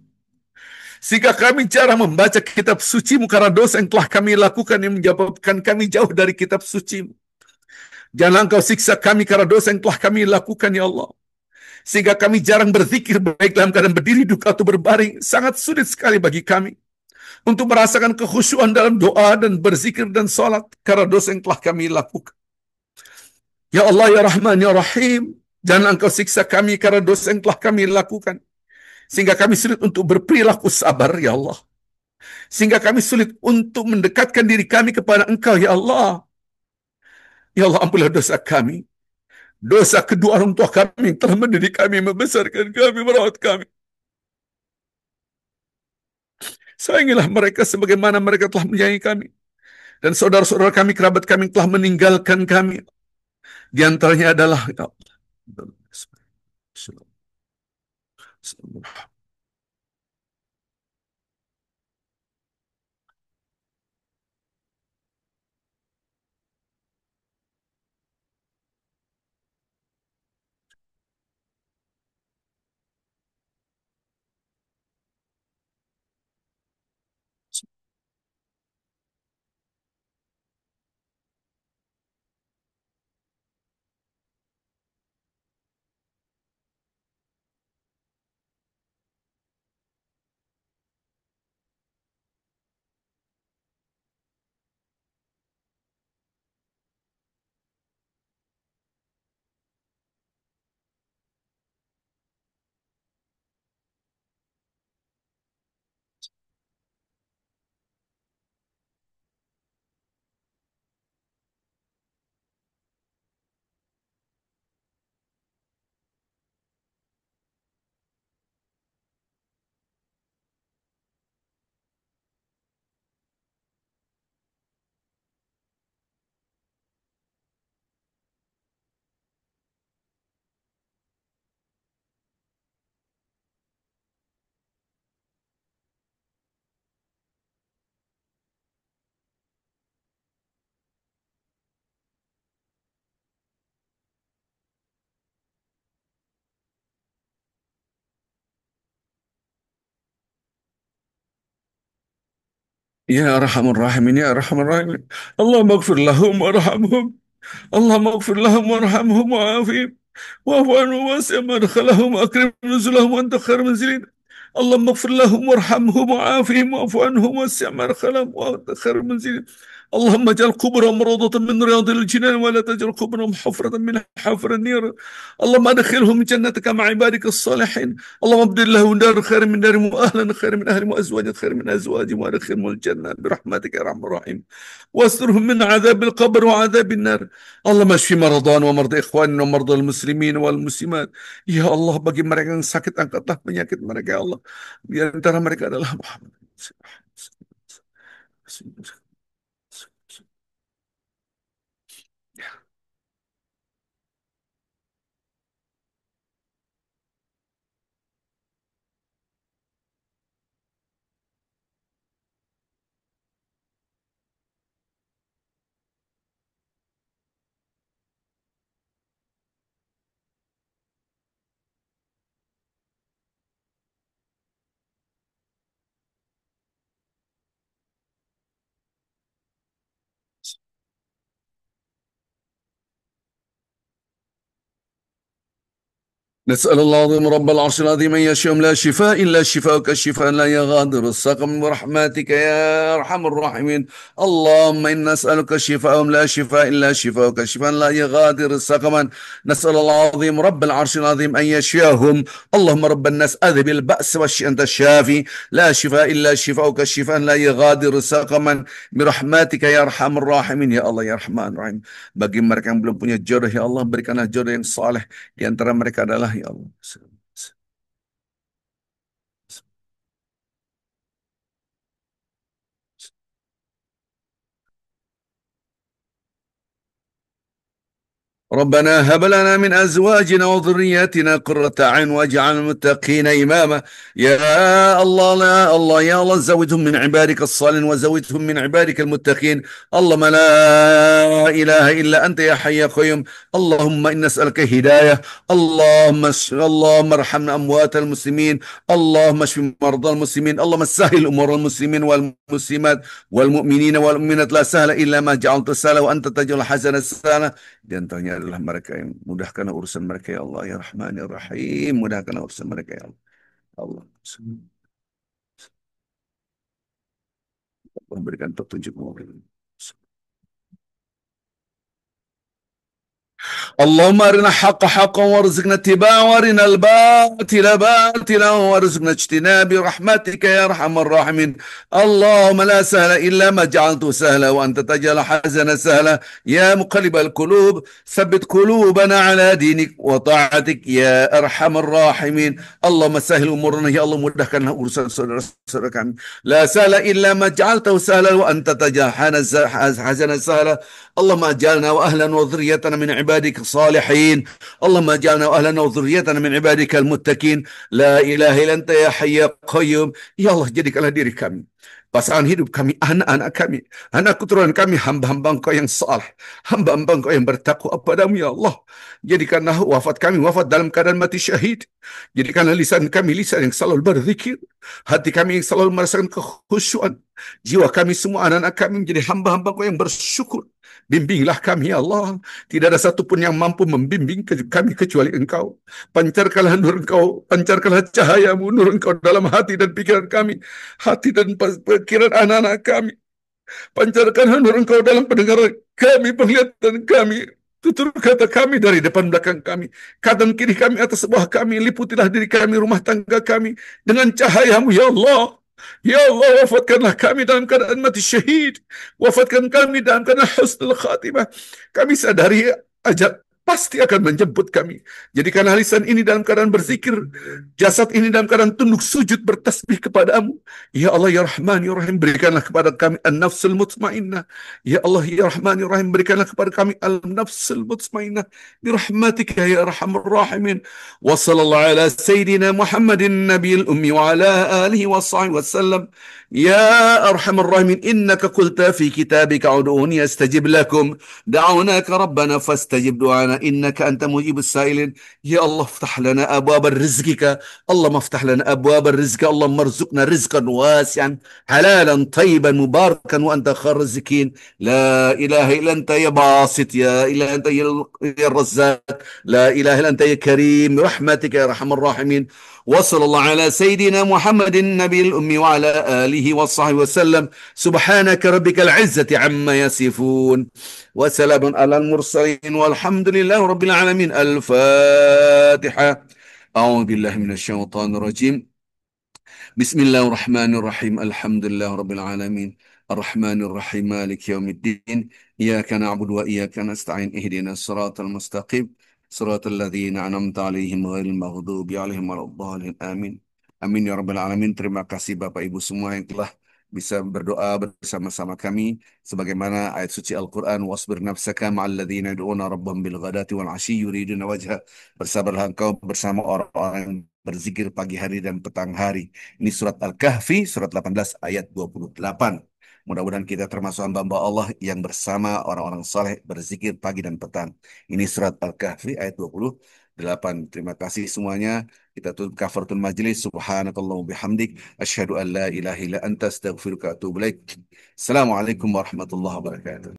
Sehingga kami jarang membaca kitab suci-Mu karena dosa yang telah kami lakukan yang menyebabkan kami jauh dari kitab suci-Mu. Jangan Engkau siksa kami karena dosa yang telah kami lakukan, ya Allah. Sehingga kami jarang berzikir baik dalam keadaan berdiri, duduk, atau berbaring. Sangat sulit sekali bagi kami untuk merasakan kekhusyuan dalam doa dan berzikir dan salat karena dosa yang telah kami lakukan. Ya Allah, ya Rahman, ya Rahim, jangan Engkau siksa kami karena dosa yang telah kami lakukan. Sehingga kami sulit untuk berperilaku sabar, ya Allah. Sehingga kami sulit untuk mendekatkan diri kami kepada Engkau, ya Allah. Ya Allah, ampunilah dosa kami. Dosa kedua orang tua kami yang telah mendidik kami, membesarkan kami, merawat kami. Sayangilah mereka sebagaimana mereka telah menyayangi kami. Dan saudara-saudara kami, kerabat kami yang telah meninggalkan kami. Di antaranya adalah, ya Allah. Ya Arhamar Rahimin, ya Arhamar Rahimin. Allahumma ighfir lahum warhamhum. Allahumma ighfir lahum warhamhum wa'afihim. واعف عنهم واسع مدخلهم واكرم نزلهم وانت خير منزلين. اللهم اغفر لهم وارحمهم وعافهم واعف عنهم واسع مدخلهم وانت خير منزلين. اللهم اجعل قبرهم روضة من رياض الجنان ولا تجعل قبرهم حفرة من حفر النير. اللهم ادخلهم جنتك مع عبادك الصالحين. اللهم ابدل لهم دار خير من دارهم واهلا خير من اهلهم وازواجا خير من ازواجهم وادخلهم الجنة برحمتك يا ارحم الراحمين. واسترهم من عذاب القبر وعذاب النار. اللهم اشfi مرضانا ومرضى ikhwanina ومرضى المسلمين والمسلمات. Ya Allah, bagi mereka yang sakit, angkatlah penyakit mereka, ya Allah. Di antara mereka adalah Muhammad. نسأل الله العظيم رب العرش العظيم أن يشفيهم لا شفاء إلا شفاءك الشفاء لا يغادر السقم برحمتك يا أرحم الراحمين. اللهم إنا نسألك شفاءهم لا شفاء إلا شفاءك الشفاء لا يغادر السقما. نسأل الله العظيم رب العرش العظيم أن يشفيهم. اللهم رب الناس أذهب البأس والشفاء أنت الشافي لا شفاء إلا شفاءك الشفاء لا يغادر سقما برحمتك يا أرحم الراحمين. Ya Allah, ya Rahman Rahim, bagi mereka yang belum punya jodoh, ya Allah, berikanlah jodoh yang saleh. Di antara mereka adalah, ya Allah, ربنا هب لنا من أزواجنا وذرياتنا قرة أعين واجعل المتقين إماما. يا الله، لا الله، يا الله زودهم من عبادك الصالحين وزودهم من عبادك المتقين. اللهم لا إله إلا أنت يا حي يا قيوم. اللهم إنا نسألك هداية. اللهم ارحمنا أموات المسلمين. اللهم اشف مرضى المسلمين. اللهم سهل أمور المسلمين والمسلمات والمؤمنين والمؤمنات. لا سهل إلا ما جعلت سهلا وأنت تجعل الحزن سهلا. Di antaranya adalah mereka yang mudahkan urusan mereka ya Allah ya Rahman ya Rahim, mudahkan urusan mereka ya Allah. Allah, Allah berikan petunjukmu. اللهم أرنا الحق حقا وارزقنا اتباعه وأرنا الباطل باطلا وارزقنا اجتناب برحمتك يا أرحم الراحمين. اللهم لا سهل إلا ما جعلته سهلا وأنت تجعل حزن سهلا. يا مقلب القلوب ثبت قلوبنا على دينك وطاعتك يا أرحم الراحمين. اللهم سهل أمورنا يا الله, mudahkanlah urusan saudara-saudara kami. لا سهل إلا ما جعلته سهلا وأنت تجعل حزن سهلا. اللهم اجعلنا واهلا وذريتنا من عبادك الصالحين. اللهم اجعلنا واهلنا وذريتنا من عبادك المتقين. لا اله الا انت يا حي يا قيوم. Ya Allah, jadikanlah diri kami, pasangan hidup kami, anak-anak kami, anak keturunan kami, hamba-hamba Engkau yang saleh, hamba-hamba Engkau yang bertakwa padamu ya Allah. Jadikanlah wafat kami wafat dalam keadaan mati syahid. Jadikanlah lisan kami lisan yang selalu berzikir, hati kami yang selalu merasakan kekhusyuan, jiwa kami semua anak-anak kami menjadi hamba-hamba Engkau yang bersyukur. Bimbinglah kami ya Allah. Tidak ada satupun yang mampu membimbing kami kecuali Engkau. Pancarkanlah nur Engkau, pancarkanlah cahayamu, nur Engkau dalam hati dan pikiran kami, hati dan pikiran anak-anak kami. Pancarkanlah nur Engkau dalam pendengaran kami, penglihatan kami, tutur kata kami dari depan belakang kami, kanan kiri kami, atas bawah kami. Liputilah diri kami, rumah tangga kami dengan cahayamu ya Allah. Ya Allah, wafatkanlah kami dalam keadaan mati syahid. Wafatkan kami dalam keadaan husnul khatimah. Kami sadari ajal pasti akan menjemput kami. Jadikanlah lisan ini dalam keadaan berzikir, jasad ini dalam keadaan tunduk sujud bertasbih kepadamu. Ya Allah ya Rahman ya Rahim, berikanlah kepada kami an-nafsul mutmainnah. Ya Allah ya Rahman ya Rahim, berikanlah kepada kami al-nafsul mutmainnah birahmatika ya arhamar rahimin. Wa sallallahu ala sayyidina Muhammadin nabiyil ummi wa ala alihi wa sahbihi wasallam. يا أرحم الراحمين إنك قلت في كتابك ادعوني أستجب لكم. دعوناك ربنا فاستجب دعانا إنك أنت مجيب السائلين. يا الله افتح لنا أبواب رزقك. اللهم افتح لنا أبواب الرزق. اللهم ارزقنا رزقا واسعا حلالا طيبا مباركا وأنت خير الرازقين. لا إله إلا أنت يا باسط، يا إله أنت يا الرزاق، لا إله إلا أنت يا كريم برحمتك يا أرحم الراحمين. وصلى الله على سيدنا محمد النبي الأمي وعلى آله وصحبه وسلم. سبحانك ربك العزة عما يصفون وسلام على المرسلين والحمد لله رب العالمين. الفاتحة. أعوذ بالله من الشيطان الرجيم. بسم الله الرحمن الرحيم. الحمد لله رب العالمين الرحمن الرحيم مالك يوم الدين. إياك نعبد وإياك نستعين اهدنا الصراط المستقيم صراط الذين أنعمت عليهم غير المغضوب عليهم ولا الضالين. Amin. Amin ya rabbal alamin. Terima kasih Bapak Ibu semua yang telah bisa berdoa bersama-sama kami sebagaimana ayat suci Al-Qur'an, wasbir nafsaka ma'al ladzina yad'una rabbahum bil ghadati wal 'ashyi yuriduna wajha. Bersabarlah engkau bersama orang-orang yang berzikir pagi hari dan petang hari. Ini surat Al-Kahfi surat 18 ayat 28. Mudah-mudahan kita termasuk hamba-hamba Allah yang bersama orang-orang saleh berzikir pagi dan petang. Ini surat Al-Kahfi ayat 28. Terima kasih semuanya. Kita tutup kafaratul majlis. Subhanakallah bihamdik. Asyhadu an la ilaha illa anta astaghfiruka wa atubu ilaik. Assalamualaikum warahmatullahi wabarakatuh.